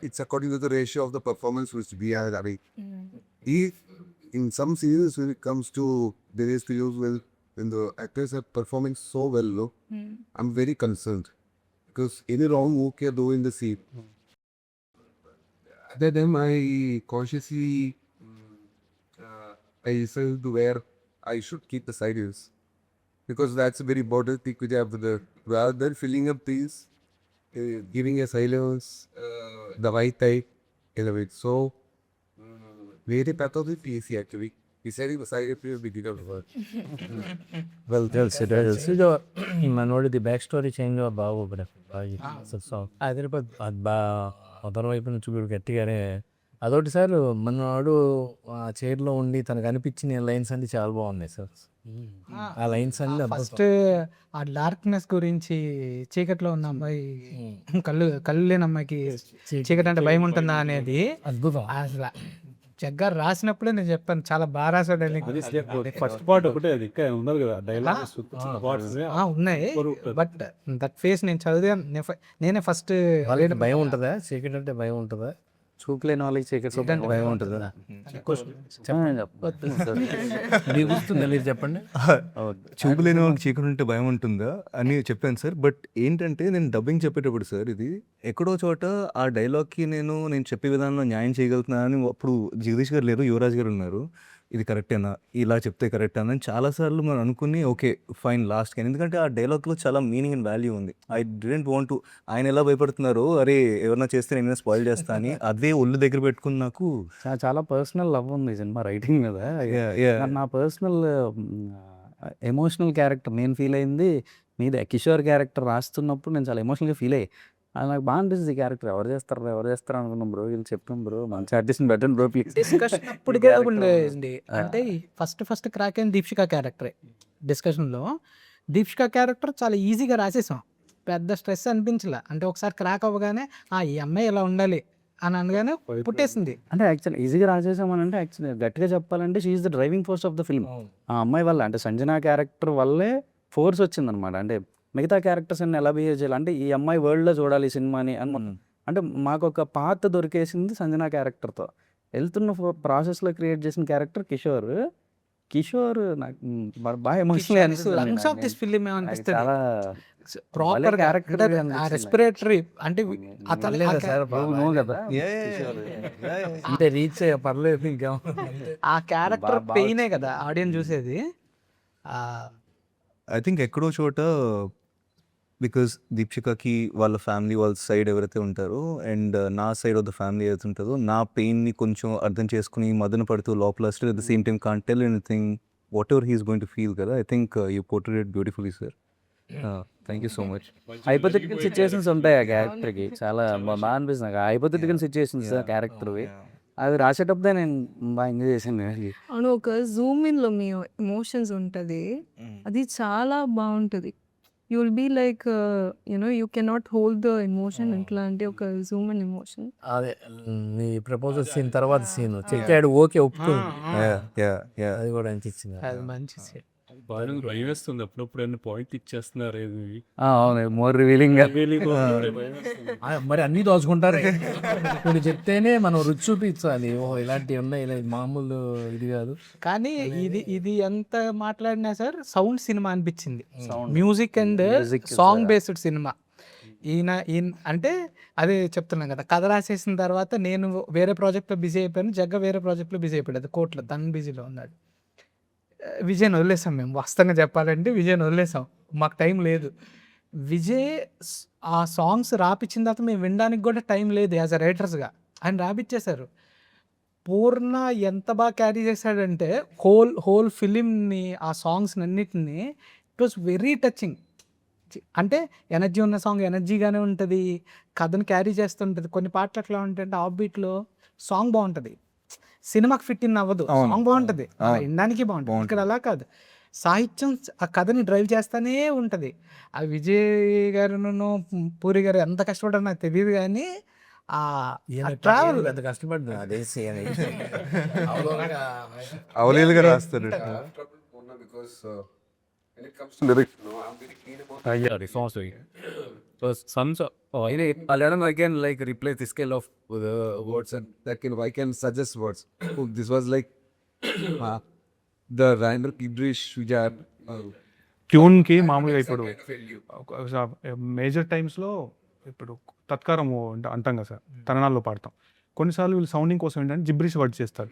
Speaker 7: it's according to the ratio of the performance which we are having. If in some series when it comes to various videos when the actors are performing so well, no, I'm very concerned because any wrong move can do in the scene. At that time, I consciously I decided to where I should keep the sideways because that's a very important thing which I have to do. Rather than filling up these, giving a silence, the white eye, in a way. So, very pathology PAC actually. He said he was side of the beginning of the work.
Speaker 2: Well తెలుసు మనోడిది బ్యాక్ స్టోరీ చేంజ్ బాగు హైదరాబాద్ అది బాగా మొదటి వైపు నుంచి కూడా గట్టిగానే అదొకటి సార్ మనవాడు ఆ చైర్లో ఉండి తనకు అనిపించిన లైన్స్ అన్ని చాలా బాగున్నాయి సార్. ఆ లైన్స్ అన్ని
Speaker 4: ఫస్ట్ ఆ డార్క్నెస్ గురించి, చీకట్లో ఉన్న అమ్మాయి కళ్ళు లేని అమ్మాయికి చీకటి అంటే భయం ఉంటుందా అనేది
Speaker 2: అద్భుతం.
Speaker 4: అసలు జగ్గారు రాసినప్పుడే నేను చెప్పాను చాలా బాగా రాశాడని.
Speaker 6: ఫస్ట్ పార్ట్ ఒకటే అది ఇంకా ఉన్నారు కదా డైలాగ్స్
Speaker 4: ఉన్నాయి, బట్ దట్ ఫేస్ నేను చదివే నేనే ఫస్ట్.
Speaker 2: వాళ్ళకి భయం ఉంటుందా చీకటి అంటే భయం ఉంటుందా?
Speaker 3: చూపు లేని వాళ్ళకి చీకటి భయం ఉంటుంది.
Speaker 2: మీకు గుర్తుందా లేదు చెప్పండి.
Speaker 5: చూపు లేని వాళ్ళకి చీకటి ఉంటే భయం ఉంటుందా అని చెప్పాను సార్. బట్ ఏంటంటే నేను డబ్బింగ్ చెప్పేటప్పుడు సార్ ఇది ఎక్కడో చోట ఆ డైలాగ్కి నేను చెప్పే విధానంలో న్యాయం చేయగలుగుతున్నా అని అప్పుడు జగదీష్ గారు లేరు, యువరాజ్ గారు ఉన్నారు. ఇది కరెక్టేనా, ఇలా చెప్తే కరెక్టేనా అని చాలాసార్లు మనం అనుకుని ఓకే ఫైన్ లాస్ట్కి. ఎందుకంటే ఆ డైలాగ్లో చాలా మీనింగ్ అండ్ వాల్యూ ఉంది. ఐ డిడెంట్ వాంట్ టు ఆయన ఎలా భయపడుతున్నారు, అరే ఎవరన్నా చేస్తే నేను స్పాయిల్ చేస్తా అని అదే ఒళ్ళు దగ్గర పెట్టుకుని నాకు
Speaker 3: చాలా పర్సనల్ లవ్ ఉంది సినిమా రైటింగ్ మీద. నా పర్సనల్ ఎమోషనల్ క్యారెక్టర్ నేను ఫీల్ అయింది మీద కిషోర్ క్యారెక్టర్ రాస్తున్నప్పుడు నేను చాలా ఎమోషనల్గా ఫీల్ అయ్యి అది నాకు బాగా అనిపిస్తుంది. ఈ క్యారెక్టర్ ఎవరు చేస్తారు అనుకున్నాం బ్రో, వీళ్ళు చెప్పాం బ్రో మంచి artist better bro please.
Speaker 4: Discussion అప్పటికే ఉండేది. అంటే ఫస్ట్ క్రాక్ అయిన దీక్షిక క్యారెక్టరే. డిస్కషన్లో దీక్షిక క్యారెక్టర్ చాలా ఈజీగా రాసేసాం, పెద్ద స్ట్రెస్ అనిపించలే. అంటే ఒకసారి క్రాక్ అవ్వగానే ఈ అమ్మాయి ఇలా ఉండాలి అని అనగానే పుట్టేసింది.
Speaker 3: అంటే యాక్చువల్ ఈజీగా రాసేసామని అంటే యాక్చువల్లీ గట్టిగా చెప్పాలంటే she is the driving force of the film. ఆ అమ్మాయి వల్ల అంటే సంజన క్యారెక్టర్ వల్లే ఫోర్స్ వచ్చిందనమాట. అంటే మిగతా క్యారెక్టర్స్ అన్ని ఎలా బిహేవ్ చేయాలి అంటే ఈ అమ్మాయి వరల్డ్లో చూడాలి ఈ సినిమాని అని అంటే మాకు ఒక పాత దొరికేసింది సంజన క్యారెక్టర్తో. వెళ్తున్న ప్రాసెస్లో క్రియేట్ చేసిన క్యారెక్టర్ కిషోర్ నాకు బాగా ఎమోషనల్ అనిపిస్తుంది.
Speaker 4: లంగ్స్ ఆఫ్ దిస్ ఫిల్మ్ ఏమనిపిస్తుంది,
Speaker 3: చాలా
Speaker 4: ప్రాపర్ క్యారెక్టర్ రెస్పిరేటరీ అంటే
Speaker 2: అంటే రీచ్ పర్లేదు ఇంకా
Speaker 4: ఆ క్యారెక్టర్ పెయినే కదా ఆడియన్స్ చూసేది.
Speaker 5: ఐ థింక్ ఎక్కడో చోట బికాస్ దీక్షికకి వాళ్ళ ఫ్యామిలీ వాళ్ళ సైడ్ ఎవరైతే ఉంటారో అండ్ నా సైడ్ ఆఫ్ ద ఫ్యామిలీ ఏదైతే ఉంటుందో నా పెయిన్ని కొంచెం అర్థం చేసుకుని మదన పడుతూ లోపల still at the same time can't tell anything whatever he's going to feel కదా. I think you portrayed beautifully sir. Thank you so much.
Speaker 3: Hypothetical situations ఉంటాయి ఆ క్యారెక్టర్కి, చాలా బాగా అనిపిస్తుంది నాకు. హైపోథెటికల్ సిచ్యుయేషన్స్ క్యారెక్టర్వి అవి రాసేటప్పుడే నేను బాగా ఎంజాయ్ చేశాను.
Speaker 1: అవును, ఒక జూమ్ ఇన్లో మీ ఎమోషన్స్ ఉంటుంది, అది చాలా బాగుంటుంది. You will be like you cannot hold the emotion. ఎట్లా అంటే ఒక జూమ్ ఇన్ ఎమోషన్.
Speaker 2: అదే నీ ప్రపోజల్ సీన్ తర్వాత సీన్ చెక్కాడు ఓకే ఒప్పుకుంది, అది కూడా అనిపించింది.
Speaker 4: అది మంచి set.
Speaker 6: బాగా భయం వేస్తుంది అప్పుడప్పుడు అన్ని పాయింట్ ఇచ్చేస్తున్నారు.
Speaker 3: అవును, మోర్ రివీలింగ్.
Speaker 2: మరి అన్నీ దోచుకుంటారు. ఇప్పుడు చెప్తేనే మనం రుచి చూపించాలి, ఓహో ఇలాంటివి ఉన్నాయి, ఇలా ఇది ఇది కాదు.
Speaker 4: కానీ ఇది ఎంత మాట్లాడినా సార్ సౌండ్ సినిమా అనిపించింది. Music and song based cinema. ఈయన అంటే అదే చెప్తున్నాం కదా, కథ రాసేసిన తర్వాత నేను వేరే ప్రాజెక్ట్లో బిజీ అయిపోయాను, జగ్గ వేరే ప్రాజెక్ట్లో బిజీ అయిపోయాడు, అది కోర్టులో తను బిజీలో ఉన్నాడు. విజయ్ని వదిలేసాం మేము, వాస్తవంగా చెప్పాలంటే విజయ్ని వదిలేసాం, మాకు టైం లేదు. విజయ్ ఆ సాంగ్స్ రాపిచ్చిన తర్వాత మేము వినడానికి కూడా టైం లేదు యాజ్ అ రైటర్స్గా. ఆయన రాపిచ్చేశారు. పూర్ణ ఎంత బాగా క్యారీ చేశాడంటే హోల్ ఫిలింని, ఆ సాంగ్స్ అన్నిటిని ఇట్ వాస్ వెరీ టచింగ్. అంటే ఎనర్జీ ఉన్న సాంగ్ ఎనర్జీగానే ఉంటుంది, కథను క్యారీ చేస్తుంటుంది. కొన్ని పాటలు ఎట్లా ఉంటాయంటే ఆఫ్ బీట్లో సాంగ్ బాగుంటుంది, సినిమాకి ఫిట్ ఇన్ అవ్వదు, సాంగ్ బాగుంటుంది, వినడానికి బాగుంటుంది. ఇక్కడ అలా కాదు, సాహిత్యం ఆ కథని డ్రైవ్ చేస్తూనే ఉంటుంది. ఆ విజయ్ గారును పూరి గారు ఎంత కష్టపడ్డారో నాకు తెలియదు, కానీ ట్రావెల్
Speaker 2: పెద్ద కష్టపడ్డా అదే
Speaker 5: అవలీలుగా రాస్తారు.
Speaker 7: When it comes to lyrics, I'm very keen about
Speaker 2: I can like replace the scale of the
Speaker 7: words and that I can suggest words. This was like the Rainer Idris Shujar
Speaker 8: ట్యూన్కి మామూలుగా ఇప్పుడు మేజర్ టైమ్స్లో ఇప్పుడు తత్కారం అంటాం కదా సార్, తరణాల్లో పాడతాం. కొన్నిసార్లు వీళ్ళు సౌండింగ్ కోసం ఏంటంటే జిబ్రిష్ వర్డ్ చేస్తారు,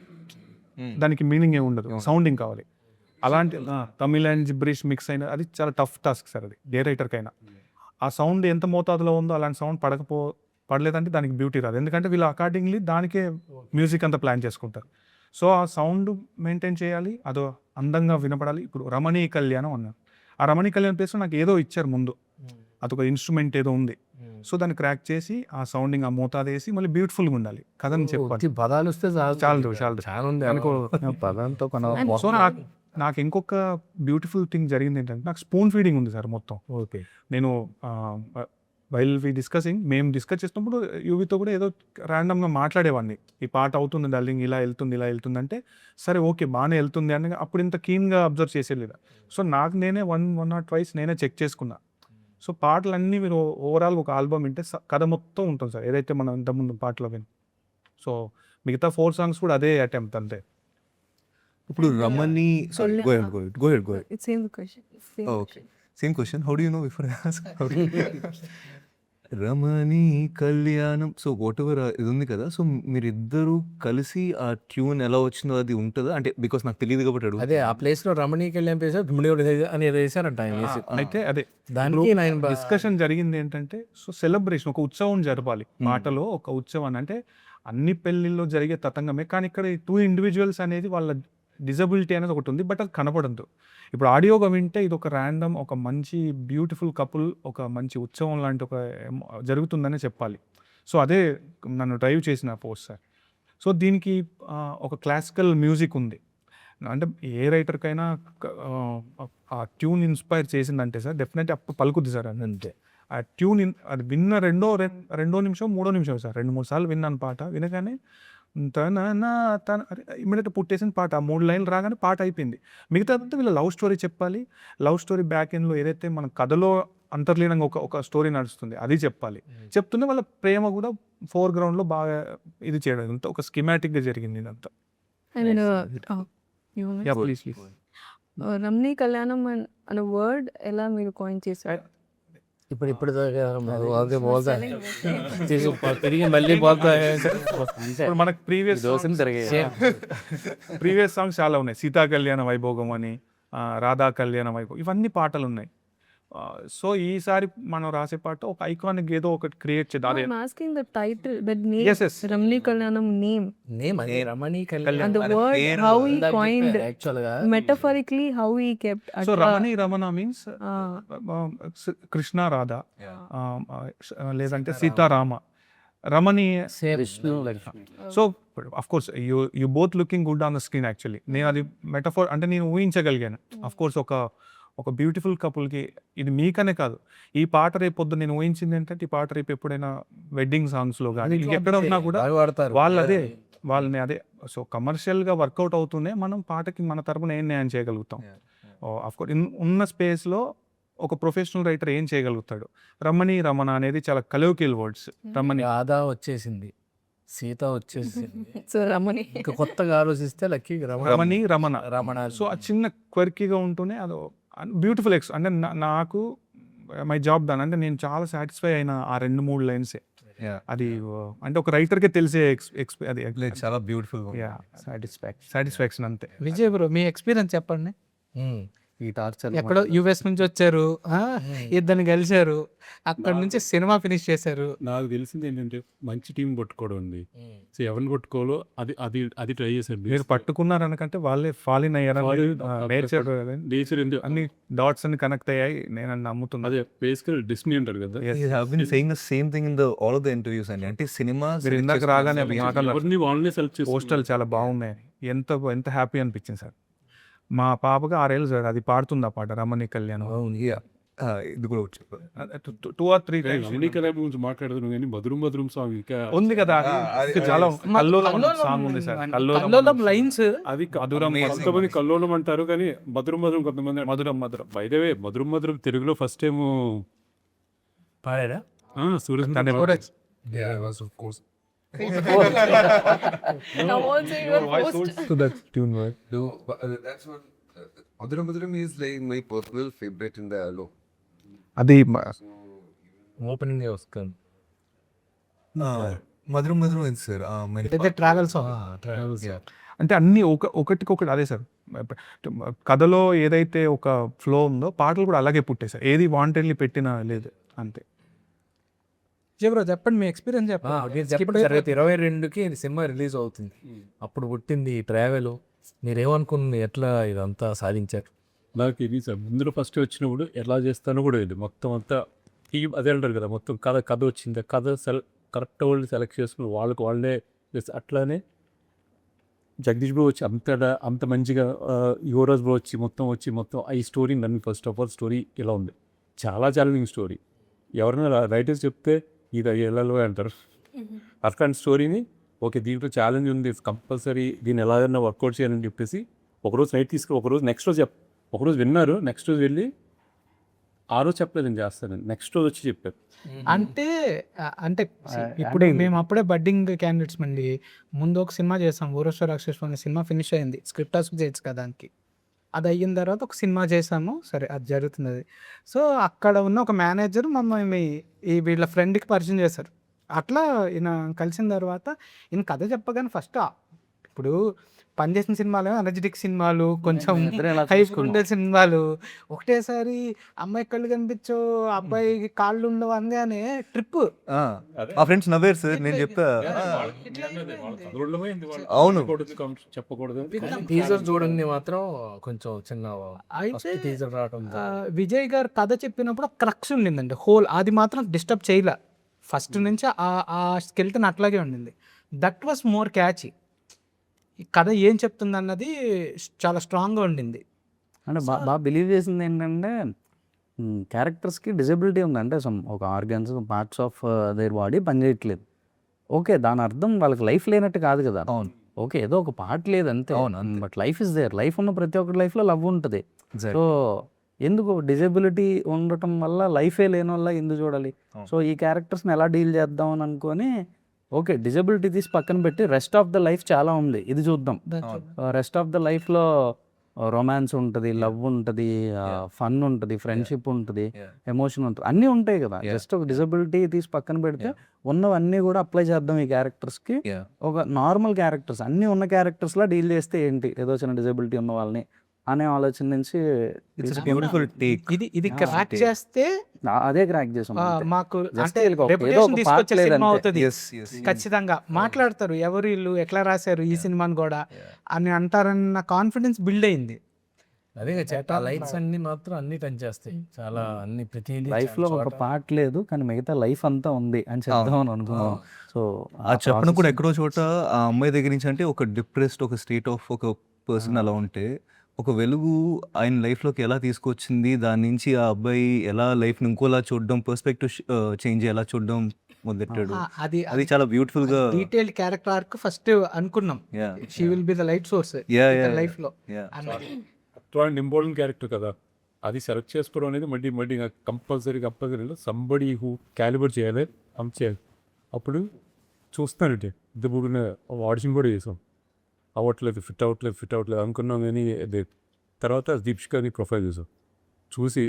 Speaker 8: దానికి మీనింగ్ ఏమి ఉండదు, సౌండింగ్ కావాలి. అలాంటి తమిళ్ అండ్ జిబ్రిష్ మిక్స్ అయిన అది చాలా టఫ్ టాస్క్ సార్, అది ఏ రైటర్కైనా. ఆ సౌండ్ ఎంత మోతాదులో ఉందో అలాంటి సౌండ్ పడలేదంటే దానికి బ్యూటీ రాదు, ఎందుకంటే వీళ్ళు అకార్డింగ్లీ దానికే మ్యూజిక్ అంతా ప్లాన్ చేసుకుంటారు. సో ఆ సౌండ్ మెయింటైన్ చేయాలి, అదో అందంగా వినపడాలి. ఇప్పుడు రమణీ కళ్యాణం అన్నారు, ఆ రమణీ కళ్యాణం ప్లేస్లో నాకు ఏదో ఇచ్చారు ముందు, అదొక ఇన్స్ట్రుమెంట్ ఏదో ఉంది. సో దాన్ని క్రాక్ చేసి ఆ సౌండింగ్ ఆ మోతాదు వేసి మళ్ళీ బ్యూటిఫుల్గా ఉండాలి కథని చెప్పాలి.
Speaker 2: పదాలు వస్తే
Speaker 8: చాలు
Speaker 2: చాలా ఉంది
Speaker 8: అనుకో.
Speaker 3: పదంతో
Speaker 8: సో నాకు ఇంకొక బ్యూటిఫుల్ థింగ్ జరిగింది ఏంటంటే, నాకు స్పూన్ ఫీడింగ్ ఉంది సార్ మొత్తం.
Speaker 2: ఓకే.
Speaker 8: నేను వైల్ వి డిస్కసింగ్, మేము డిస్కస్ చేసినప్పుడు యూవితో కూడా ఏదో ర్యాండమ్గా మాట్లాడేవాడిని, ఈ పాట అవుతుంది డార్లింగ్, ఇలా వెళ్తుంది అంటే సరే ఓకే బాగానే వెళ్తుంది అని. అప్పుడు ఇంత కీన్గా అబ్జర్వ్ చేసేది. సో నాకు నేనే వన్ ఆర్ ట్వైస్ నేనే చెక్ చేసుకున్నా. సో పాటలన్నీ మీరు ఓవరాల్ ఒక ఆల్బమ్ వింటే కథ మొత్తం ఉంటుంది సార్, ఏదైతే మనం ఇంతకుముందు పాటలో విని. సో మిగతా 4 songs కూడా అదే అటెంప్ట్ అంతే.
Speaker 5: ఇప్పుడు రమణి go ahead.
Speaker 1: It's same question. Same
Speaker 5: Okay. Same question. How do you know before I ask? రమణి కళ్యాణం. సో వాట్ ఎవర్ ఇది ఉంది కదా, సో మీరిద్దరూ కలిసి ఆ ట్యూన్ ఎలా వచ్చిందో అది ఉంటుందా అంటే, బికాస్ నాకు తెలియదు కాబట్టి అడుగు.
Speaker 2: అదే ఆ ప్లేస్ లో రమణీ కళ్యాణ్ ప్లేస్ అని వేసారంట ఆయన వేసి.
Speaker 8: అయితే అదే
Speaker 2: దానికి
Speaker 8: డిస్కషన్ జరిగింది ఏంటంటే, సో సెలబ్రేషన్ ఒక ఉత్సవం జరపాలి పాటలో, ఒక ఉత్సవం అంటే అన్ని పెళ్లిల్లో జరిగే తతంగమే, కానీ ఇక్కడ 2 individuals అనేది వాళ్ళ డిజబిలిటీ అనేది ఒకటి ఉంది, బట్ అది కనపడదు. ఇప్పుడు ఆడియోగా వింటే ఇది ఒక ర్యాండమ్, ఒక మంచి బ్యూటిఫుల్ కపుల్, ఒక మంచి ఉత్సవం లాంటి ఒక జరుగుతుందనే చెప్పాలి. సో అదే నన్ను డ్రైవ్ చేసిన పోస్ట్ సార్. సో దీనికి ఒక క్లాసికల్ మ్యూజిక్ ఉంది, అంటే ఏ రైటర్కైనా ఆ ట్యూన్ ఇన్స్పైర్ చేసిందంటే సార్ డెఫినెట్లీ అప్పుడు పలుకుద్ది సార్. అంతే ఆ ట్యూన్ అది విన్న రెండో నిమిషం 3వ నిమిషం సార్, 2-3 సార్లు విన్నాను పాట. వినగానే ఇమ్మీడియట్ పుట్టేసిన పాట, 3 లైన్లు రాగానే పాట అయిపోయింది. మిగతా వీళ్ళ లవ్ స్టోరీ చెప్పాలి, లవ్ స్టోరీ బ్యాక్ ఎండ్లో ఏదైతే మన కథలో అంతర్లీనంగా ఒక స్టోరీ నడుస్తుంది అది చెప్పాలి. చెప్తున్న వాళ్ళ ప్రేమ కూడా ఫోర్గ్రౌండ్లో బాగా ఇది చేయడం, ఇదంతా ఒక స్కిమాటిక్గా జరిగింది ఇదంతా.
Speaker 1: I mean, you want me?
Speaker 8: Please
Speaker 1: Ramani కళ్యాణం అనే వర్డ్ ఎలా మీరు కాయిన్ చేశారు?
Speaker 2: ఇప్పుడు తిరిగి మళ్ళీ పోతా.
Speaker 8: ఇప్పుడు మనకు ప్రీవియస్ సాంగ్స్ చాలా ఉన్నాయి, సీతా కళ్యాణ వైభోగం అని, రాధా కళ్యాణ వైభోగం, ఇవన్నీ పాటలు ఉన్నాయి. సో ఈసారి మనం రాసే పాట ఒక ఐకానిక్ ఏదో ఒకటి క్రియేట్ చేద్దాం.
Speaker 1: I'm asking the title, but name. Yes. Ramani Kalyanam name.
Speaker 2: Ramani Kalyan
Speaker 1: And the word, how he coined,
Speaker 2: actual గా
Speaker 1: metaphorically how he kept.
Speaker 8: So Ramana means Krishna Radha, లేదంటే Sitarama. Ramani so of course you both looking good on the screen. Actually నేను అది మెటఫోర్ అంటే నేను ఊహించగలిగాను. అఫ్ కోర్స్ ఒక బ్యూటిఫుల్ కపుల్కి ఇది మీకనే కాదు, ఈ పాట రేపు పొద్దు నేను ఊహించింది ఏంటంటే, ఈ పాట రేపు ఎప్పుడైనా వెడ్డింగ్ సాంగ్స్లో కానీ ఎక్కడ ఉన్నా కూడా వాళ్ళని అదే. సో కమర్షియల్గా వర్కౌట్ అవుతూనే మనం పాటకి మన తరపున ఏం న్యాయం చేయగలుగుతాం. అఫ్కోర్స్ ఉన్న స్పేస్లో ఒక ప్రొఫెషనల్ రైటర్ ఏం చేయగలుగుతాడు. రమణ అనేది చాలా కలోకియల్ వర్డ్స్. రమణి
Speaker 2: ఆదా వచ్చేసింది, సీత వచ్చేసింది,
Speaker 1: So రమణి
Speaker 2: ఇంకా కొత్తగా ఆలోచిస్తే లక్కీ
Speaker 8: రమణ. సో ఆ చిన్న క్వర్కీగా ఉంటూనే అది బ్యూటిఫుల్ అంటే నాకు మై జాబ్ దాని అంటే నేను చాలా సాటిస్ఫై అయిన ఆ 2-3 లైన్సే. అది అంటే ఒక రైటర్కే తెలిసే అది
Speaker 5: చాలా బ్యూటిఫుల్
Speaker 8: సాటిస్ఫాక్షన్ అంతే.
Speaker 4: విజయ్ బ్రో, మీ ఎక్స్పీరియన్స్ చెప్పండి.
Speaker 3: ఈ టార్చర్
Speaker 4: ఎక్కడో యుఎస్ నుంచి వచ్చారు, ఇద్దరిని కలిశారు, అక్కడ నుంచి సినిమా ఫినిష్ చేశారు.
Speaker 6: నాకు తెలిసింది ఏంటంటే మంచి టీం పట్టుకోవడం ఉంది. సో ఎవరిని పట్టుకోవాలో అది ట్రై చేశారు.
Speaker 8: మీరు పట్టుకున్నారనకంటే వాళ్ళే ఫాలిన్ అయ్యారు.
Speaker 6: నేచర్
Speaker 8: అన్ని డాట్స్ అన్ని కనెక్ట్ అయ్యాయి నేను నమ్ముతున్నా.
Speaker 6: అదే బేసికల్ డెస్టినీ అంటారు కదా.
Speaker 5: saying the same thing in all of the interviews అండి. అంటే సినిమా
Speaker 8: మీరు ఇందాక రాగానే
Speaker 6: ఎవరిని వాళ్ళనే సెలెక్ట్ చేసి
Speaker 8: పోస్టర్లు చాలా బాగున్నాయి, ఎంత హ్యాపీ అనిపించింది సార్. మా పాపగా 6 ఏళ్ళు సార్, అది పాడుతుంది ఆ పాట రమణీ కళ్యాణం.
Speaker 5: ఇది కూడా వచ్చి
Speaker 8: 2 or 3
Speaker 6: రమణీ కళ్యాణ్ గురించి మాట్లాడుతున్నాం కానీ మధురం సాంగ్ ఇంకా
Speaker 8: ఉంది కదా, చాలా కల్లోలం సాంగ్ ఉంది సార్.
Speaker 4: కల్లోలం లైన్స్
Speaker 6: అది కొంతమంది కల్లోలం అంటారు కానీ మధురం కొంతమంది మధురం. బై ద వే మధురం తెలుగులో ఫస్ట్ టైం
Speaker 2: పాడారా?
Speaker 6: Suraj
Speaker 1: Now also you are forced.
Speaker 5: to that tune, right?
Speaker 7: No, but that's what Maduram is like my personal favorite in the Allo.
Speaker 8: అది
Speaker 2: ఓపెనింగ్ వస్తుంది.
Speaker 5: మధురం is sir.
Speaker 4: అయితే ట్రావెల్ సాంగ్.
Speaker 8: అంటే అన్నీ ఒకటికొకటి అదే సార్. కథలో ఏదైతే ఒక ఫ్లో ఉందో పాటలు కూడా అలాగే పుట్టాయి సార్. ఏది వాంటెడ్లీ పెట్టినా లేదు అంతే.
Speaker 4: బ్రో చెప్పండి మీ ఎక్స్పీరియన్స్
Speaker 2: మీరు చెప్పండి సార్, రేపు 22కి సినిమా రిలీజ్ అవుతుంది. అప్పుడు పుట్టింది ఈ ట్రావెల్. మీరేమనుకుంది, ఎట్లా ఇదంతా సాధించారు?
Speaker 6: నాకు ఇది సార్ ముందు ఫస్ట్ వచ్చినప్పుడు ఎలా చేస్తానో కూడా ఇది మొత్తం అంతా టీం అదే అంటారు కదా, మొత్తం కథ వచ్చింది, కథ కరెక్ట్ వాళ్ళు సెలెక్ట్ చేసుకుని వాళ్ళే అట్లానే జగదీష్ బ్రో వచ్చి అంత మంచిగా యువరాజ్ బ్రో వచ్చి మొత్తం ఈ స్టోరీ నన్ను ఫస్ట్ ఆఫ్ ఆల్ స్టోరీ ఇలా ఉంది, చాలా ఛాలెంజింగ్ స్టోరీ. ఎవరైనా రైటర్స్ చెప్తే ఇది ఎలా అంటారు అట్లాంటి స్టోరీని, ఓకే దీంట్లో ఛాలెంజ్ ఉంది కంపల్సరీ దీన్ని ఎలాగైనా వర్కౌట్ చేయాలని చెప్పేసి ఒకరోజు నైట్ తీసుకుని ఒకరోజు నెక్స్ట్ రోజు ఒకరోజు విన్నారు, నెక్స్ట్ రోజు వెళ్ళి ఆ రోజు చెప్పలేదు నేను చేస్తాను, నెక్స్ట్ రోజు వచ్చి చెప్పారు.
Speaker 4: అంటే ఇప్పుడు మేము అప్పుడే బడ్డింగ్ క్యాండిడేట్స్ అండి. ముందు ఒక సినిమా చేసాం, ఊరేశ్వర రాక్షస్ అనే సినిమా ఫినిష్ అయింది, స్క్రిప్ట్ టాస్క్ చేయొచ్చు కదా దానికి. అది అయిన తర్వాత ఒక సినిమా చేసాము, సరే అది జరుగుతుంది అది. సో అక్కడ ఉన్న ఒక మేనేజర్ మమ్మల్ని వీళ్ళ ఫ్రెండ్కి పరిచయం చేశారు. అట్లా ఈయన కలిసిన తర్వాత ఈయన కథ చెప్పగానే ఫస్ట్ ఇప్పుడు పనిచేసిన సినిమాలు ఎనర్జెటిక్ సినిమాలు, కొంచెం హైప్ ఉండే సినిమాలు, ఒకటేసారి అమ్మాయి కళ్ళు కనిపించో అబ్బాయి కాళ్ళు ఉండవు అనగానే ట్రిప్.
Speaker 5: మా ఫ్రెండ్స్ నవ్వేరు సార్, నేను చెప్తా. అవును.
Speaker 6: చెప్పకూడదు.
Speaker 2: టీజర్ చూడండి మాత్రం కొంచెం చిన్న
Speaker 4: అయితే
Speaker 2: టీజర్ రావడం.
Speaker 4: విజయ్ గారు కథ చెప్పినప్పుడు క్రక్స్ ఉండిందండి, హోల్ అది మాత్రం డిస్టర్బ్ చేయలే. ఫస్ట్ నుంచి ఆ స్కెల్టన్ అట్లాగే ఉండింది. That was more catchy. ఈ కథ ఏం చెప్తుంది అన్నది చాలా స్ట్రాంగ్గా ఉండింది.
Speaker 3: అంటే బాగా బిలీవ్ చేసింది ఏంటంటే క్యారెక్టర్స్కి డిజబిలిటీ ఉంది, అంటే ఒక organs parts of their body పనిచేయట్లేదు. ఓకే, దాని అర్థం వాళ్ళకి లైఫ్ లేనట్టు కాదు కదా.
Speaker 5: అవును.
Speaker 3: ఓకే, ఏదో ఒక పార్ట్ లేదు అంతే.
Speaker 5: అవును, అంతే.
Speaker 3: But life is there. Life ఉన్న ప్రతి ఒక్కరి లైఫ్లో లవ్ ఉంటుంది. సో ఎందుకు డిజబిలిటీ ఉండటం వల్ల లైఫే లేని వల్ల ఎందుకు చూడాలి? సో ఈ క్యారెక్టర్స్ని ఎలా డీల్ చేద్దాం అని అనుకొని, ఓకే డిజబిలిటీ తీసి పక్కన పెట్టి రెస్ట్ ఆఫ్ ద లైఫ్ చాలా ఉంది, ఇది చూద్దాం. రెస్ట్ ఆఫ్ ద లైఫ్లో రొమాన్స్ ఉంటుంది, లవ్ ఉంటుంది, ఫన్ ఉంటుంది, ఫ్రెండ్షిప్ ఉంటుంది, ఎమోషన్ ఉంటుంది, అన్నీ ఉంటాయి కదా. జస్ట్ ఒక డిజబిలిటీ తీసి పక్కన పెడితే ఉన్నవన్నీ కూడా అప్లై చేద్దాం ఈ క్యారెక్టర్స్కి. ఒక నార్మల్ క్యారెక్టర్స్ అన్నీ ఉన్న క్యారెక్టర్స్లా డీల్ చేస్తే ఏంటి, ఏదో చిన్న డిజబిలిటీ ఉన్న వాళ్ళని అనే ఆలోచన నుంచి
Speaker 5: ఇట్స్ బ్యూటిఫుల్ టేక్.
Speaker 4: ఇది క్రాక్ చేస్తే
Speaker 3: అదే క్రాక్ చేసాం.
Speaker 4: మాకు
Speaker 3: Just
Speaker 4: అంటే
Speaker 3: వీళ్ళకి ఒక ఏదో
Speaker 4: రెప్యుటేషన్
Speaker 3: ఒక
Speaker 4: తీసుకొచ్చే
Speaker 3: part
Speaker 4: సినిమా
Speaker 3: లేదంతే.
Speaker 4: అవుతుంది.
Speaker 5: Yes.
Speaker 4: ఖచ్చితంగా మాట్లాడతారు, ఎవరు వీళ్ళు ఎట్లా రాశారు ఈ సినిమాని కూడా అని అంటారన్న కాన్ఫిడెన్స్ బిల్డ్ అయింది.
Speaker 2: అదే చేత లైట్స్ అన్ని మాత్రం అన్ని పనిచేస్తాయి, చాలా అన్ని ప్రతి
Speaker 3: లైఫ్లో ఒక పార్ట్ లేదు కానీ మిగతా లైఫ్ అంతా ఉంది అని చెప్దామని అనుకున్నాం. సో
Speaker 5: ఆ చెప్పను కూడా ఎక్కడో చోట ఆ అమ్మాయి దగ్గర నుంచి, అంటే ఒక డిప్రెస్డ్ ఒక స్టేట్ ఆఫ్ ఒక పర్సన్ అలా ఉంటే ఒక వెలుగు ఆయన లైఫ్లోకి ఎలా తీసుకొచ్చింది, దాని నుంచి ఆ అబ్బాయి ఎలా లైఫ్ని ఇంకోలా చూడడం, పర్స్పెక్టివ్ చేంజ్ ఎలా చూడడం మొదలెట్టాడు. అది చాలా బ్యూటిఫుల్ గా
Speaker 4: డీటెయిల్డ్ క్యారెక్టర్ ఆర్క్ ఫస్ట్ అనుకున్నాం, she will be the light source life లో.
Speaker 6: అట్లాంటి ఇంపార్టెంట్ క్యారెక్టర్ కదా, అది సెలెక్ట్ చేసుకోవడం అనేది మళ్ళీ కంపల్సరీ సంబడి హూ క్యాలిబర్ చేయాలి, అంత చేయాలి. అప్పుడు చూస్తానంటే ఇది ముగ్గురు ఆడిషన్ కూడా చేసాం, అవ్వట్లేదు, ఫిట్ అవ్వట్లేదు అనుకున్నాం. కానీ తర్వాత దీపికాని ప్రొఫైల్ చూసాం, చూసి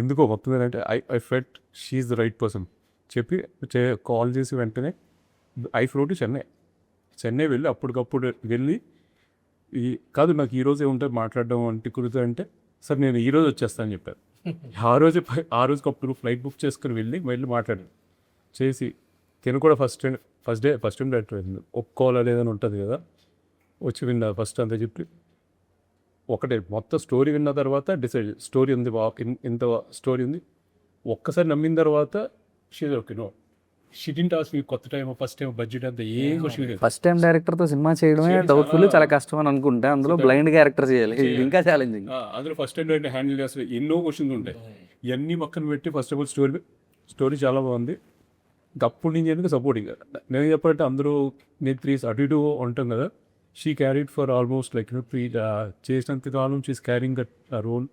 Speaker 6: ఎందుకో మొత్తం అంటే I felt she's the right person చెప్పి కాల్ చేసి వెంటనే ఐ ఫ్లో టు చెన్నై వెళ్ళి అప్పటికప్పుడు వెళ్ళి కాదు నాకు ఈరోజే ఉంటుంది మాట్లాడడం అంటే కుదురుతుంది అంటే, సార్ నేను ఈరోజు వచ్చేస్తాను అని చెప్పారు. ఆ రోజుకి అప్పుడు ఫ్లైట్ బుక్ చేసుకుని వెళ్ళి మాట్లాడాను చేసి, తిను కూడా ఫస్ట్ టైం డైరెక్టర్ అయింది, ఒప్పుకోవాలా లేదని ఉంటుంది కదా, వచ్చి విన్నా ఫస్ట్ అంతా చెప్పి ఒకటే మొత్తం స్టోరీ విన్న తర్వాత డిసైడ్, స్టోరీ ఉంది ఇంత స్టోరీ ఉంది, ఒక్కసారి నమ్మిన తర్వాత she's okay no she didn't ask me కొత్త టైం ఫస్ట్ టైం బడ్జెట్ అంతా ఏ క్వశ్చన్ లేదు.
Speaker 3: ఫస్ట్ టైం డైరెక్టర్తో సినిమా చేయడమే డౌట్ఫుల్, చాలా కష్టం అని అనుకుంటే అందులో బ్లైండ్ క్యారెక్టర్ చేయాలి, ఇది ఇంకా ఛాలెంజింగ్.
Speaker 6: అందులో ఫస్ట్ టైం డైరెక్టర్ హ్యాండిల్ చేస్తారు, ఎన్నో క్వశ్చన్స్ ఉంటాయి, ఇవన్నీ పక్కన పెట్టి ఫస్ట్ ఆఫ్ ఆల్ స్టోరీ చాలా బాగుంది. అప్పటి నుంచి ఎందుకు సపోర్టింగ్ నేను చెప్పాలంటే అందరూ నేను 3 అటు ఇటు ఉంటాం కదా, she carried for almost like చేసినంత కాలం షీస్ క్యారింగ్ దట్ రోల్.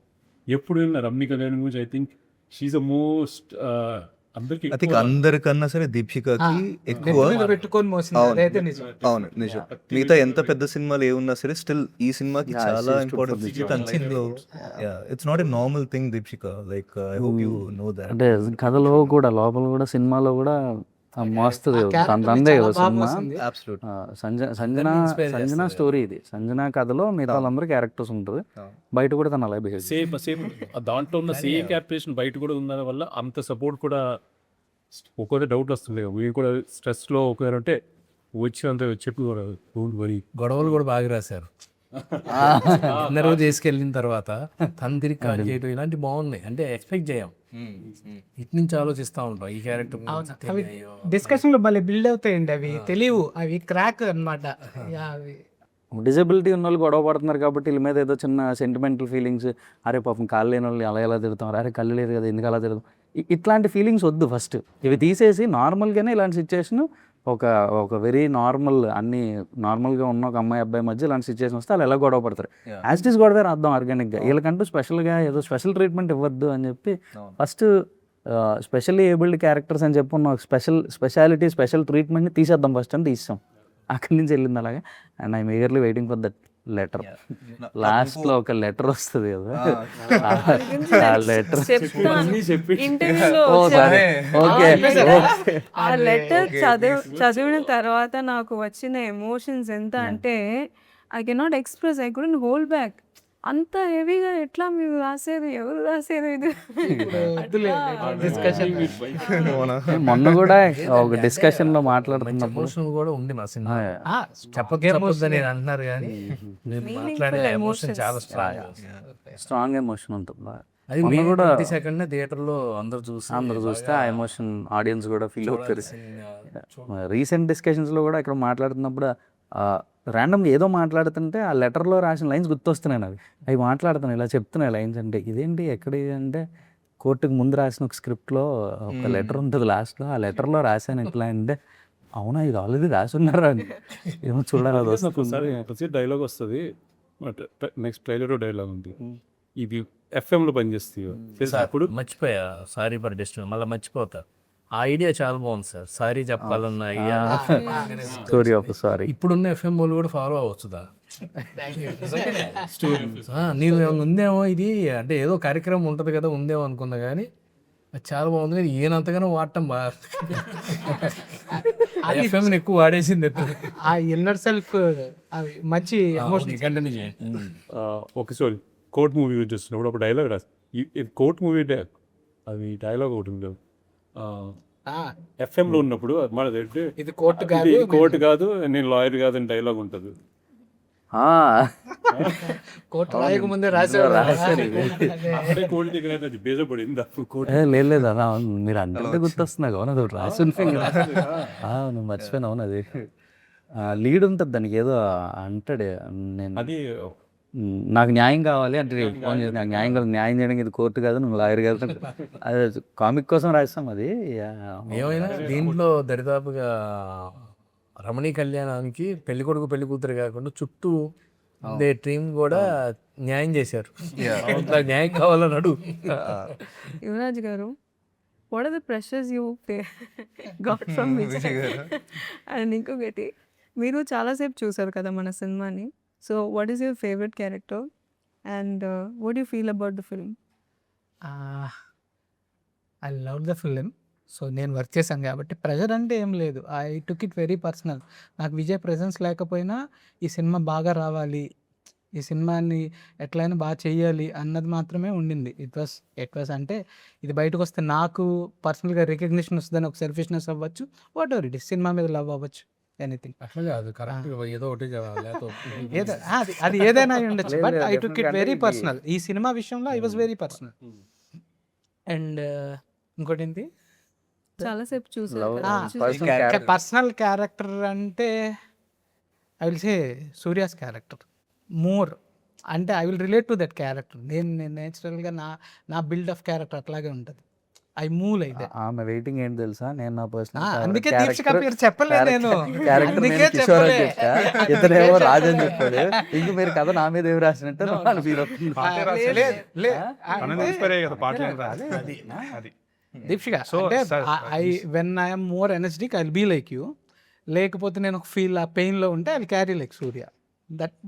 Speaker 6: ఎప్పుడు వెళ్ళిన రమ్య కళ్యాణ్ గురించి I think she's the most అందరికి
Speaker 5: ఐ థింక్ అందరికన్నా సరే దీపికకి ఎక్కువ
Speaker 4: నెత్తి మీద పెట్టుకొని మోసింది
Speaker 5: అవును.
Speaker 4: అదైతే నిజం.
Speaker 5: అవును నిజం. మిగతా ఎంత పెద్ద సినిమాలు ఏమున్నా సరే స్టిల్ ఈ సినిమాకి చాలా ఇంపార్టెన్స్ తనలో. It's not a normal thing Deepika, like I hope you know that.
Speaker 3: అంటే కథలో కూడా లోపల కూడా సినిమాలో కూడా మస్తు తందే కదా సినిమా.
Speaker 5: అబ్సల్యూట్.
Speaker 3: సంజన స్టోరీ ఇది. సంజన కథలో మిగతా వాళ్ళందరూ క్యారెక్టర్స్ ఉంటుంది, బయట కూడా తను అలా బిహేవ్.
Speaker 6: సేమ్ దాంట్లో ఉన్న సేమ్ క్యారెక్టరేషన్ బయట కూడా ఉన్న వల్ల అంత సపోర్ట్ కూడా ఒక్కొక్క డౌట్ వస్తుంది. వీళ్ళు కూడా స్ట్రెస్లో ఒకరంటే వచ్చినంత చెప్పి కూడా డోంట్ వరీ.
Speaker 2: గొడవలు కూడా బాగా రాశారు. అందరూ తీసుకెళ్ళిన తర్వాత తను తిరిగి కాల్ చేయడం ఇలాంటి బాగున్నాయి. అంటే ఎక్స్పెక్ట్ చేయం, ఇటు నుంచి ఆలోచిస్తూ ఉంటాం ఈ క్యారెక్టర్.
Speaker 4: అవి డిస్కషన్ లో భలే బిల్డ్ అవుతాయండి. అవి తెలియవు, అవి క్రాక్ అనమాట. అవి
Speaker 3: డిజబిలిటీ ఉన్న వాళ్ళు గొడవ పడుతున్నారు కాబట్టి వీళ్ళ మీద ఏదో చిన్న సెంటిమెంటల్ ఫీలింగ్స్, అరే పాపం కాళ్ళు లేని వాళ్ళు అలా ఎలా తిడతాం, అరే కళ్ళు లేదు కదా ఎందుకు అలా తిడతాం, ఇట్లాంటి ఫీలింగ్స్ వద్దు. ఫస్ట్ ఇవి తీసేసి నార్మల్గానే ఇలాంటి సిచ్యువేషన్ ఒక వెరీ నార్మల్, అన్ని నార్మల్గా ఉన్న ఒక అమ్మాయి అబ్బాయి మధ్య ఇలాంటి సిచ్యువేషన్ వస్తే వాళ్ళు ఎలా గొడవ పడతారు, యాజ్ ఇట్ ఈస్ గొడవ రాద్దాం ఆర్గానిక్గా. వీళ్ళకంటూ స్పెషల్గా ఏదో స్పెషల్ ట్రీట్మెంట్ ఇవ్వద్దు అని చెప్పి ఫస్ట్ స్పెషల్లీ ఏబుల్డ్ క్యారెక్టర్స్ అని చెప్పి ఉన్న స్పెషాలిటీ స్పెషల్ ట్రీట్మెంట్ని తీసేద్దాం ఫస్ట్ అని తీసాం. అక్కడి నుంచి వెళ్ళింది అలాగే. And I'm eagerly waiting for that letter. లాస్ట్లో ఒక లెటర్ వస్తుంది కదా, ఆ లెటర్
Speaker 1: ఇంటర్వ్యూలో ఆ లెటర్ చదివిన తర్వాత నాకు వచ్చిన ఎమోషన్స్ ఎంత అంటే I cannot express, I couldn't hold back. అంత హెవీగా ఎట్లా మీరు రాసేది, ఎవరు రాసేది ఇది?
Speaker 4: డిస్కషన్
Speaker 3: మొన్న కూడా ఒక డిస్కషన్ లో మాట్లాడుతున్నప్పుడు
Speaker 2: ఎమోషన్ కూడా ఉంది మా సినిమా. చెప్పకపోతే నేను అంటున్నారు కానీ నేను మాట్లాడే ఎమోషన్ చాలా
Speaker 3: స్ట్రాంగ్ ఎమోషన్ ఉంటుంది.
Speaker 2: అది
Speaker 3: మొన్న కూడా
Speaker 2: సెకండ్ థియేటర్లో అందరు
Speaker 3: చూస్తే ఆ ఎమోషన్ ఆడియన్స్ కూడా ఫీల్ అవుతారు. రీసెంట్ డిస్కషన్స్లో కూడా ఇక్కడ మాట్లాడుతున్నప్పుడు ర్యాండమ్గా ఏదో మాట్లాడుతుంటే ఆ లెటర్లో రాసిన లైన్స్ గుర్తొస్తున్నాయి నాకు. అవి మాట్లాడుతున్నాయి, ఇలా చెప్తున్నాయి లైన్స్. అంటే ఇదేంటి ఎక్కడ అంటే కోర్టుకు ముందు రాసిన ఒక స్క్రిప్ట్లో ఒక లెటర్ ఉంటుంది లాస్ట్లో, ఆ లెటర్లో రాశాను ఇట్లా అంటే అవునా ఇది ఆల్రెడీ రాసి ఉన్నారా అని ఏమో చూడాలి. అది వస్తుంది
Speaker 6: డైలాగ్ వస్తుంది, నెక్స్ట్ ట్రైలర్ డైలాగ్ ఉంది. ఇది ఎఫ్ఎంలో పనిచేస్తుంది అప్పుడు
Speaker 2: మర్చిపోయా, సారీ ఫర్ డిస్టర్బ్, మళ్ళీ మర్చిపోతా. ఆ ఐడియా చాలా బాగుంది సార్, సారీ చెప్పాలన్న ఐడియా.
Speaker 3: స్టోరీ ఆఫ్ సారీ
Speaker 2: ఇప్పుడున్న ఎఫ్ఎం వాళ్ళు కూడా ఫాలో అవ్వచ్చుదా? నీవు ఏమైనా ఉందేమో ఇది అంటే ఏదో కార్యక్రమం ఉంటుంది కదా ఉందేమో అనుకున్నా కానీ అది చాలా బాగుంది. కానీ ఈయనంతగానో వాడటం బాగా ఎఫ్ఎంని ఎక్కువ వాడేసింది.
Speaker 4: ఆ ఇన్నర్ సెల్ఫ్ అవి మంచి ఎమోషన్.
Speaker 2: కంటిన్యూ చేయండి.
Speaker 6: Okay sorry, court movie use చేస్తున్నప్పుడు ఒక డైలాగ్ రాసి, కోర్ట్ మూవీ అది డైలాగ్ ఒకటి ఉండదు ఎఫ్ఎంలో ఉన్నప్పుడు, మనది
Speaker 4: ఇది కోర్టు కాదు,
Speaker 6: ఇది కోర్టు కాదు, నేను లాయర్ కాదు అని డైలాగ్ ఉంటుంది.
Speaker 4: కోర్టు రాయక ముందే రాశారు.
Speaker 6: కోర్టు దగ్గర అది బేజపడింది.
Speaker 3: లేదు అలా మీరు అంటే గుర్తొస్తున్నా అవును అది రాసి ఉంటాం కదా. నువ్వు మర్చిపోయినా అవును అది లీడ్ ఉంటుంది దానికి ఏదో అంటాడు. నేను
Speaker 6: అది
Speaker 3: నాకు న్యాయం కావాలి అంటే ఫోన్ చేసి నాకు న్యాయం కావాలి, న్యాయం చేయడానికి ఇది కోర్టు కాదు నువ్వు లాయర్ కాదు. అది కామిక్ కోసం రాస్తాం అది.
Speaker 2: ఏమైనా దీంట్లో దరిదాపుగా రమణీ కళ్యాణానికి పెళ్లి కొడుకు పెళ్లి కూతురు కాకుండా చుట్టూ ఉండే టీం కూడా న్యాయం చేశారు. న్యాయం కావాలని అడుగు.
Speaker 1: యువరాజ్ గారు, what are the pressures you got from Vijay? And ఇంకొకటి, మీరు చాలాసేపు చూసారు కదా మన సినిమాని. So what is your favourite character and what you feel about the film?
Speaker 4: I love the film. So నేను వర్క్ చేశాను కాబట్టి ప్రెజర్ అంటే ఏం లేదు. I took it very personal. నాకు విజయ్ ప్రెజెన్స్ లేకపోయినా ఈ సినిమా బాగా రావాలి, ఈ సినిమాని ఎట్లయినా బాగా చెయ్యాలి అన్నది మాత్రమే ఉండింది. ఇట్ వాస్ అంటే ఇది బయటకు వస్తే నాకు పర్సనల్గా రికగ్నిషన్ వస్తుందని ఒక సెల్ఫిష్నెస్ అవ్వచ్చు, whatever it is, cinema మీద లవ్ అవ్వచ్చు, ఎనీథింగ్.
Speaker 2: ఏదో ఒకటి
Speaker 4: అది ఏదైనా అయి ఉండొచ్చు, but I took it very personal. ఈ సినిమా విషయంలో I was very personal. And ఇంకోటి ఏంటి,
Speaker 1: చాలాసేపు చూసారు
Speaker 4: పర్సనల్ క్యారెక్టర్ అంటే I will say Surya's character more. అంటే I will relate to that character. నేను నేచురల్గా నా బిల్డ్ ఆఫ్ క్యారెక్టర్ అట్లాగే ఉంటుంది. I move like that.
Speaker 3: ఆమె వెయిటింగ్ ఏంటి తెలుసా, నేను నా పర్సనల్
Speaker 4: అందుకే దీక్షిక పేరు చెప్పలేదు నేను. అందుకే
Speaker 3: కిషోర్ అని చెప్తా, ఇతనేమో రాజు అని చెప్పాడు. ఇంక మీరు కథ నా మీద ఏమి రాసినట్టు ఫీల్ అవుతుంది.
Speaker 8: ఇన్స్పైర్ అయ్యే కదా పాటలు అది
Speaker 4: దీక్షిక
Speaker 8: So,
Speaker 4: అంటే
Speaker 8: sir,
Speaker 4: I when I'm more energetic I be like you, లేకపోతే నేను ఒక ఫీల్ ఆ పెయిన్లో ఉంటే I carry like Surya.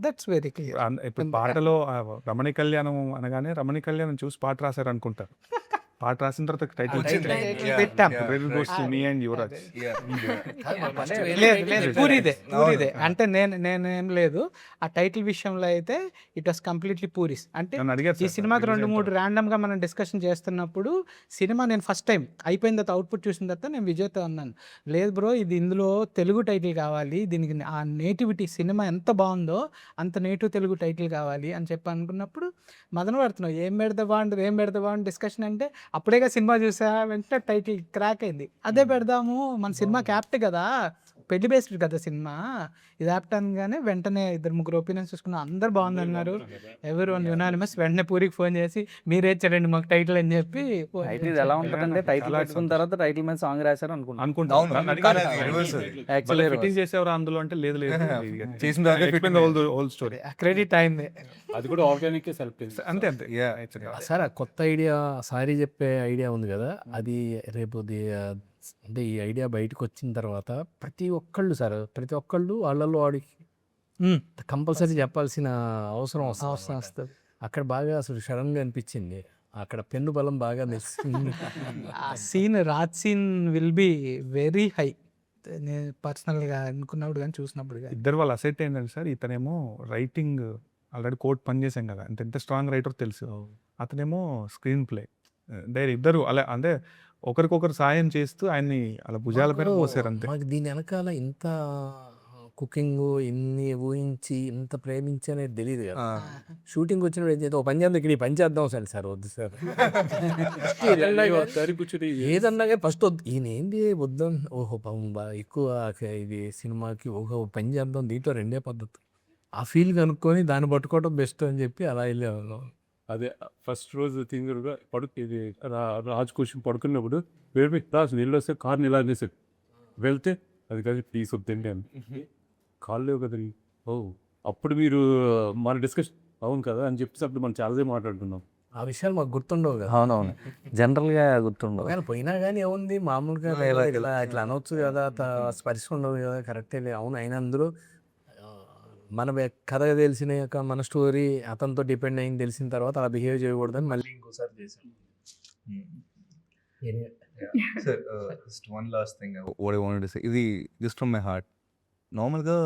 Speaker 4: That's very clear.
Speaker 8: ఇప్పుడు పాటలో రమణి కళ్యాణం అనగానే రమణి కళ్యాణం చూసి పాట రాశారు అనుకుంటారు. పాట రాసిన తర్వాత టైటిల్
Speaker 4: పెట్టాం.
Speaker 8: Me and Yuvraj.
Speaker 4: లేదు పూరిదే అంటే నేనేం లేదు ఆ టైటిల్ విషయంలో అయితే ఇట్ వాస్ కంప్లీట్లీ పూరిస్. అంటే
Speaker 8: నన్ను అడిగారు
Speaker 4: ఈ
Speaker 8: సార్,
Speaker 4: సినిమాకి
Speaker 8: release
Speaker 4: 2-3 ర్యాండమ్గా మనం డిస్కషన్ చేస్తున్నప్పుడు సినిమా నేను ఫస్ట్ టైం అయిపోయిన తర్వాత అవుట్పుట్ చూసిన తర్వాత నేను విజయ్తో అన్నాను, లేదు బ్రో ఇది ఇందులో తెలుగు టైటిల్ కావాలి, దీనికి ఆ నేటివిటీ సినిమా ఎంత బాగుందో అంత నేటివ్ తెలుగు టైటిల్ కావాలి అని చెప్పి అనుకున్నప్పుడు మదన పడుతున్నావు ఏం పెడతా బాగుంది డిస్కషన్ అంటే అప్పుడేగా సినిమా చూసా వెంటనే టైటిల్ క్రాక్ అయింది. అదే పెడదాము మన సినిమా యాప్ట్ కదా, పెళ్లి బేస్డ్ కదా సినిమా, ఇది యాప్ట్ అనగానే వెంటనే 2-3 ఒపీనియన్స్ చూసుకున్నా, అందరు బాగుంది అన్నారు, ఎవరు యునానిమస్. వెంటనే పూరికి ఫోన్ చేసి మీరే ఇచ్చారండి మాకు టైటిల్ అని చెప్పి.
Speaker 3: టైటిల్ ఎలా ఉంటుందంటే టైటిల్ పెట్టుకున్న తర్వాత టైటిల్ మీద సాంగ్ రాశారు అనుకుంటా.
Speaker 8: యాక్చువల్లీ ఫిట్టింగ్ చేసేవారు అందులో అంటే లేదు
Speaker 5: చేసిన
Speaker 8: హోల్ స్టోరీ.
Speaker 4: క్రెడిట్ అయింది.
Speaker 6: అది కూడా ఆర్గానిక్ సెలెక్ట్ చేసి
Speaker 8: అంతే
Speaker 2: సార్ ఆ కొత్త ఐడియా సారీ చెప్పే ఐడియా ఉంది కదా, అది రేపు అంటే ఈ ఐడియా బయటకు వచ్చిన తర్వాత ప్రతి ఒక్కళ్ళు వాళ్ళల్లో వాడికి కంపల్సరీ చెప్పాల్సిన అవసరం వస్తుంది. అక్కడ బాగా అసలు సడన్గా అనిపించింది, అక్కడ పెన్ను బలం బాగా నచ్చింది.
Speaker 4: ఆ scene Raj scene will be very high. నేను పర్సనల్గా అనుకున్నప్పుడు కానీ చూసినప్పుడు కానీ
Speaker 8: ఇద్దరు వాళ్ళు అసెట్ ఏంటంటే సార్, ఇతనేమో రైటింగ్ ఆల్రెడీ కోర్ట్ పని చేసాం కదా, ఎంత స్ట్రాంగ్ రైటర్ తెలుసు, అతనేమో స్క్రీన్ ప్లే. ఇద్దరు అలా అంటే ఒకరికొకరు సాయం చేస్తూ ఆయన్ని అలా భుజాల పైన పోసారు అంతే.
Speaker 2: మాకు దీని వెనకాల ఇంత కుకింగ్ ఇన్ని ఊహించి ఇంత ప్రేమించి అనేది తెలియదు కదా. షూటింగ్ వచ్చినప్పుడు ఏం చేద్దాం, ఓ పని చేద్దాం, ఇక్కడ ఈ పని చేద్దాం సార్ వద్దు సార్
Speaker 6: కూర్చుని
Speaker 2: ఏదన్నా కానీ ఫస్ట్ వద్దు, ఈయన ఏంది వద్దాం, ఓహో ఎక్కువ ఇది సినిమాకి ఓహో పని చేద్దాం, దీంట్లో 2 పద్ధతి, ఆ ఫీల్ కనుక్కొని దాన్ని పట్టుకోవడం బెస్ట్ అని చెప్పి అలా వెళ్ళేవాళ్ళం.
Speaker 6: అదే ఫస్ట్ రోజు తింగురుగా ఇది రాజు కూర్చొని పడుకున్నప్పుడు వేరు రాజు నీళ్ళు వస్తే కారు ఇలా అనేసాడు, వెళ్తే అది కాదు ప్లీజ్ వద్దండి అని కాళ్ళు లేవు కదా. అప్పుడు మీరు మన డిస్కషన్ అవును కదా అని చెప్పేసి అప్పుడు మనం చాలాసేపు మాట్లాడుకున్నాం.
Speaker 2: ఆ విషయాలు మాకు గుర్తుండవు కదా.
Speaker 3: అవునవును, జనరల్గా గుర్తుండవు.
Speaker 2: ఒకవేళ పోయినా కానీ ఏముంది మామూలుగా ఇలా ఇట్లా అనవచ్చు కదా, స్పర్శ ఉండవు కదా, కరెక్టే. అవును, అయినా అందులో మన కథ తెలిసిన మన స్టోరీ అతనితో డిపెండ్ అయింది తెలిసిన తర్వాత అలా బిహేవ్ చేయకూడదని మళ్ళీ ఇంకోసారి చేశాను.
Speaker 5: Sir, just one last thing what I wanted to say. ఇది just from my heart. నార్మల్గా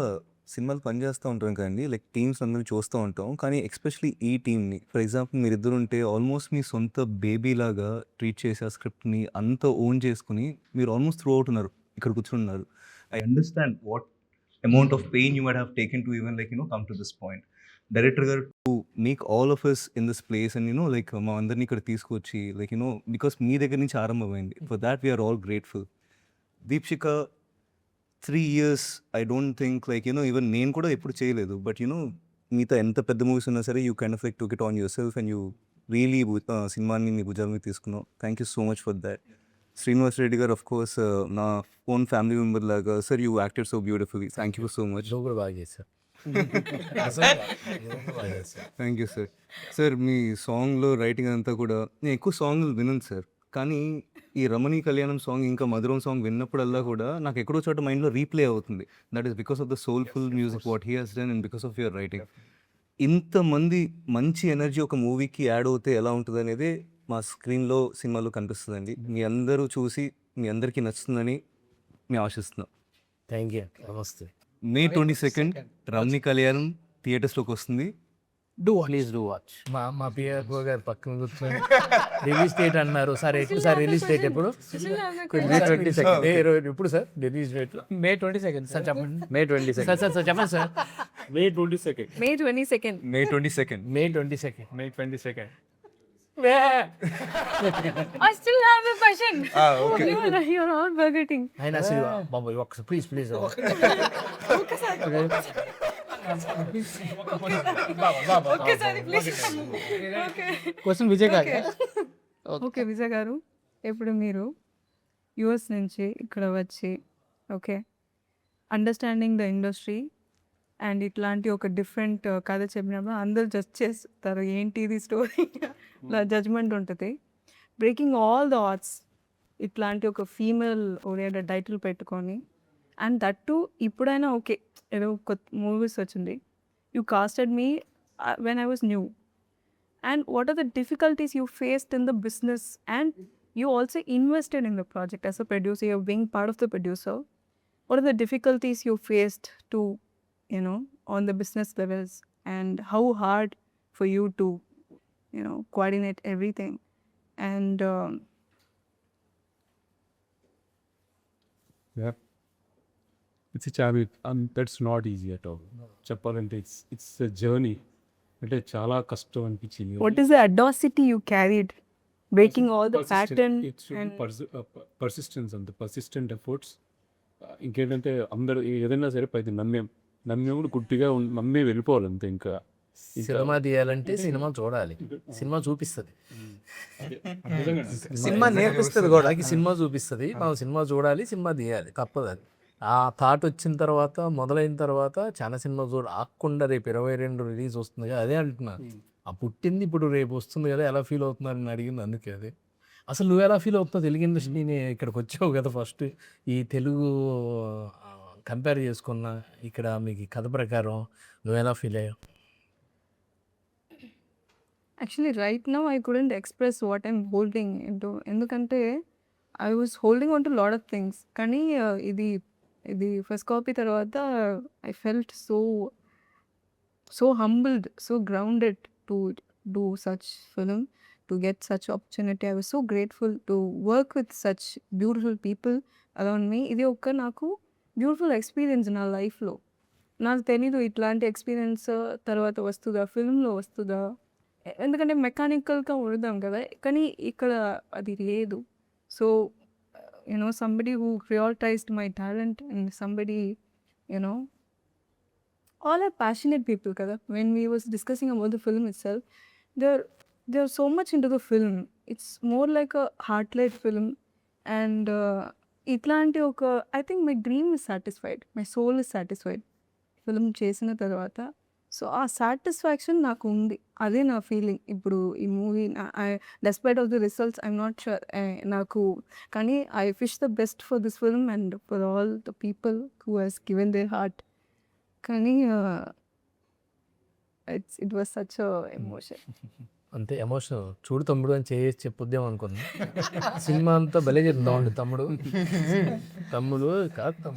Speaker 5: సినిమాలు పనిచేస్తూ ఉంటాం కదండి, లైక్ టీమ్స్ అందరూ చూస్తూ ఉంటాం, కానీ ఎస్పెషలీ ఈ టీమ్ని ఫర్ ఎగ్జాంపుల్ మీరిద్దరు ఉంటే ఆల్మోస్ట్ మీ సొంత బేబీ లాగా ట్రీట్ చేసి ఆ స్క్రిప్ట్ని అంత ఓన్ చేసుకుని మీరు ఆల్మోస్ట్ త్రూ అవుట్ ఉన్నారు, ఇక్కడ కూర్చున్నారు. I understand what amount of pain you might have taken to even come to this point. Director garu to make all of us in this place and మా అందరిని ఇక్కడ తీసుకొచ్చి because మీ దగ్గర నుంచి ఆరంభమైంది. For that we are all grateful. Deepshika 3 years I don't think even నేను కూడా ఎప్పుడు చేయలేదు, but మీతో ఎంత పెద్ద మూవీస్ ఉన్నా సరే you kind of took it on yourself and you really సినిమాని నీ భుజాల మీద తీసుకున్నావు. Thank you so much for that. Srinivas Reddy గారు, ఆఫ్ కోర్స్ నా ఓన్ ఫ్యామిలీ మెంబర్ లాగా, sir you acted so beautifully. Thank you so much.
Speaker 2: కూడా బాగా చేశారు.
Speaker 5: Thank you sir. సార్ మీ సాంగ్లో రైటింగ్ అంతా కూడా నేను ఎక్కువ సాంగ్లు వినను సార్, కానీ ఈ రమణీ కళ్యాణం సాంగ్ ఇంకా మధురం సాంగ్ విన్నప్పుడల్లా కూడా నాకు ఎక్కడో చోట మైండ్లో రీప్లే అవుతుంది. That is because of the soulful music what he has done and because of your writing. ఇంతమంది మంచి ఎనర్జీ ఒక మూవీకి యాడ్ అవుతే ఎలా ఉంటుంది అనేది మా స్క్రీన్లో సినిమాలో కనిపిస్తుందండి. మీ అందరూ చూసి మీ అందరికీ నచ్చుతుందని మేము ఆశిస్తున్నాం.
Speaker 2: Thank you. నమస్తే.
Speaker 5: May 22nd రమణీ కళ్యాణం థియేటర్స్లోకి వస్తుంది.
Speaker 3: Please do watch.
Speaker 2: మా పిఆర్ఓ గారు పక్కన కూర్చొని రిలీజ్ డేట్ అన్నారు సార్. సార్ రిలీజ్ డేట్ ఎప్పుడు? May 22nd. ఎప్పుడు sir release date?
Speaker 4: May 22nd
Speaker 2: sir చెప్పండి.
Speaker 3: May 22nd.
Speaker 2: సార్ చెప్పండి sir.
Speaker 6: May 22nd.
Speaker 1: May 22nd.
Speaker 5: May 22nd.
Speaker 2: May 22nd.
Speaker 8: May 22nd.
Speaker 1: I still have a question.
Speaker 5: Okay.
Speaker 1: You're all forgetting.
Speaker 2: అయినా సరే బాబు ఒక్కసారి ప్లీజ్
Speaker 1: ఒక్కసారి ప్లీజ్.
Speaker 4: క్వశ్చన్ విజయ్ గారు.
Speaker 1: ఓకే విజయ్ గారు, ఇప్పుడు మీరు యుఎస్ నుంచి ఇక్కడ వచ్చి okay understanding the industry and ఇట్లాంటి ఒక డిఫరెంట్ కథ చెప్పినప్పుడు అందరూ జడ్జ్ చేస్తారు, ఏంటి ఇది స్టోరీ, ఇలా జడ్జ్మెంట్ ఉంటుంది. బ్రేకింగ్ ఆల్ ద ఆర్ట్స్ ఇట్లాంటి ఒక ఫీమేల్ ఓరియంటెడ్ టైటిల్ పెట్టుకొని అండ్ దట్ టు ఇప్పుడైనా ఓకే ఏదో కొత్త మూవీస్ వచ్చింది you casted me when I was new and what are the difficulties you faced in the business, and you also invested in the project as a producer, you're being part of the producer. What are the difficulties you faced to, you know, on the business levels, and how hard for you to, you know, coordinate everything? And
Speaker 6: it's చావి that's not easy at all. చెప్పాలంటే ఇట్స్ ఎ జర్నీ. అంటే చాలా కష్టం అనిపించింది.
Speaker 1: what is the audacity you carried, breaking all the pattern and
Speaker 6: persistence అంత పర్సిస్టెంట్ ఎఫర్ట్స్. ఇంకేంటంటే అందరూ ఏదైనా సరే పైది నమ్మే కూడా గుడ్డిగా నమ్మే వెళ్ళిపోవాలి అంతే. ఇంకా
Speaker 2: సినిమా తీయాలంటే సినిమా చూడాలి, సినిమా చూపిస్తుంది,
Speaker 6: నిజంగా
Speaker 2: సినిమా నేర్పిస్తుంది కూడా, సినిమా చూపిస్తుంది, మనం సినిమా చూడాలి, సినిమా తీయాలి, తప్పదు అది. ఆ థాట్ వచ్చిన తర్వాత మొదలైన తర్వాత చాలా సినిమా ఆకుండా రేపు 22 రిలీజ్ వస్తుంది కదా, అదే అంటున్నా. ఆ పుట్టింది ఇప్పుడు రేపు వస్తుంది కదా, ఎలా ఫీల్ అవుతున్నారని అడిగింది అందుకే. అది అసలు నువ్వు ఎలా ఫీల్ అవుతున్నావు? తెలుగు ఇండస్ట్రీని ఇక్కడికి వచ్చావు కదా ఫస్ట్, ఈ తెలుగు కంపేర్ చేసుకున్నా ఇక్కడ మీకు ఈ కథ ప్రకారం నువ్వు ఎలా ఫీల్ అయ్యావు?
Speaker 1: actually right now I couldn't express what I'm holding into, ఎందుకంటే I was holding on to lot of things, కానీ ఇది ఫస్ట్ కాపీ తర్వాత I felt so humbled, so grounded to do such film, to get such opportunity. I was so grateful to work with such beautiful people around me. ఇది ఒక నాకు బ్యూటిఫుల్ ఎక్స్పీరియన్స్ నా లైఫ్లో. నాకు తెలీదు ఇట్లాంటి ఎక్స్పీరియన్స్ తర్వాత వస్తుందా, ఫిల్మ్లో వస్తుందా, ఎందుకంటే మెకానికల్గా ఉడదాం కదా, కానీ ఇక్కడ అది లేదు. So you know somebody who prioritized my talent and somebody you know all are passionate people kada. When we was discussing about the film itself, they're so much into the film. It's more like a heart-led film, and itlanti oka I think my dream is satisfied, my soul is satisfied film chesina tarvata. So aa satisfaction naaku undi, ade na feeling ippudu ee movie despite of the results I'm not sure naaku, kani I wish the best for this film and for all the people who has given their heart. కానీ ఇట్ వాస్ సచ్ ఎమోషన్.
Speaker 2: అంతే ఎమోషన్. చూడు తమ్ముడు అని చేసి చెప్పొద్దాం అనుకున్నా, సినిమా అంతా భలే చెప్తామండి తమ్ముడు. తమ్ముడు కాదు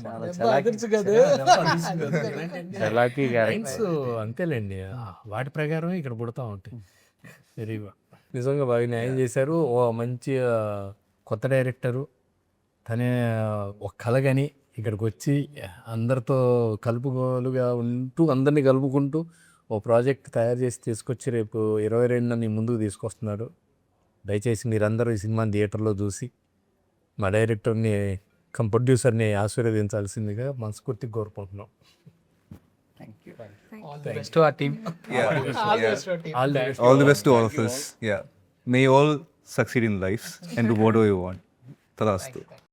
Speaker 2: అంతేలేండి, వాటి ప్రకారం ఇక్కడ పుడతా ఉంటాయి. వెరీ నిజంగా బాగా న్యాయం చేశారు. ఓ మంచి కొత్త డైరెక్టరు, తనే ఒక కలగని ఇక్కడికి వచ్చి అందరితో కలుపుగోలుగా ఉంటూ అందరినీ కలుపుకుంటూ ఓ ప్రాజెక్ట్ తయారు చేసి తీసుకొచ్చి రేపు 22న నీ ముందుకు తీసుకొస్తున్నాడు. దయచేసి మీరందరూ ఈ సినిమాని థియేటర్లో చూసి మా డైరెక్టర్ని ప్రొడ్యూసర్ని ఆశీర్వదించాల్సిందిగా మనస్ఫూర్తిగా కోరుకుంటున్నాం.
Speaker 4: All the best to our team.
Speaker 5: All the best to all of us. Yeah. May you all succeed in life and do whatever you want. Tadastu.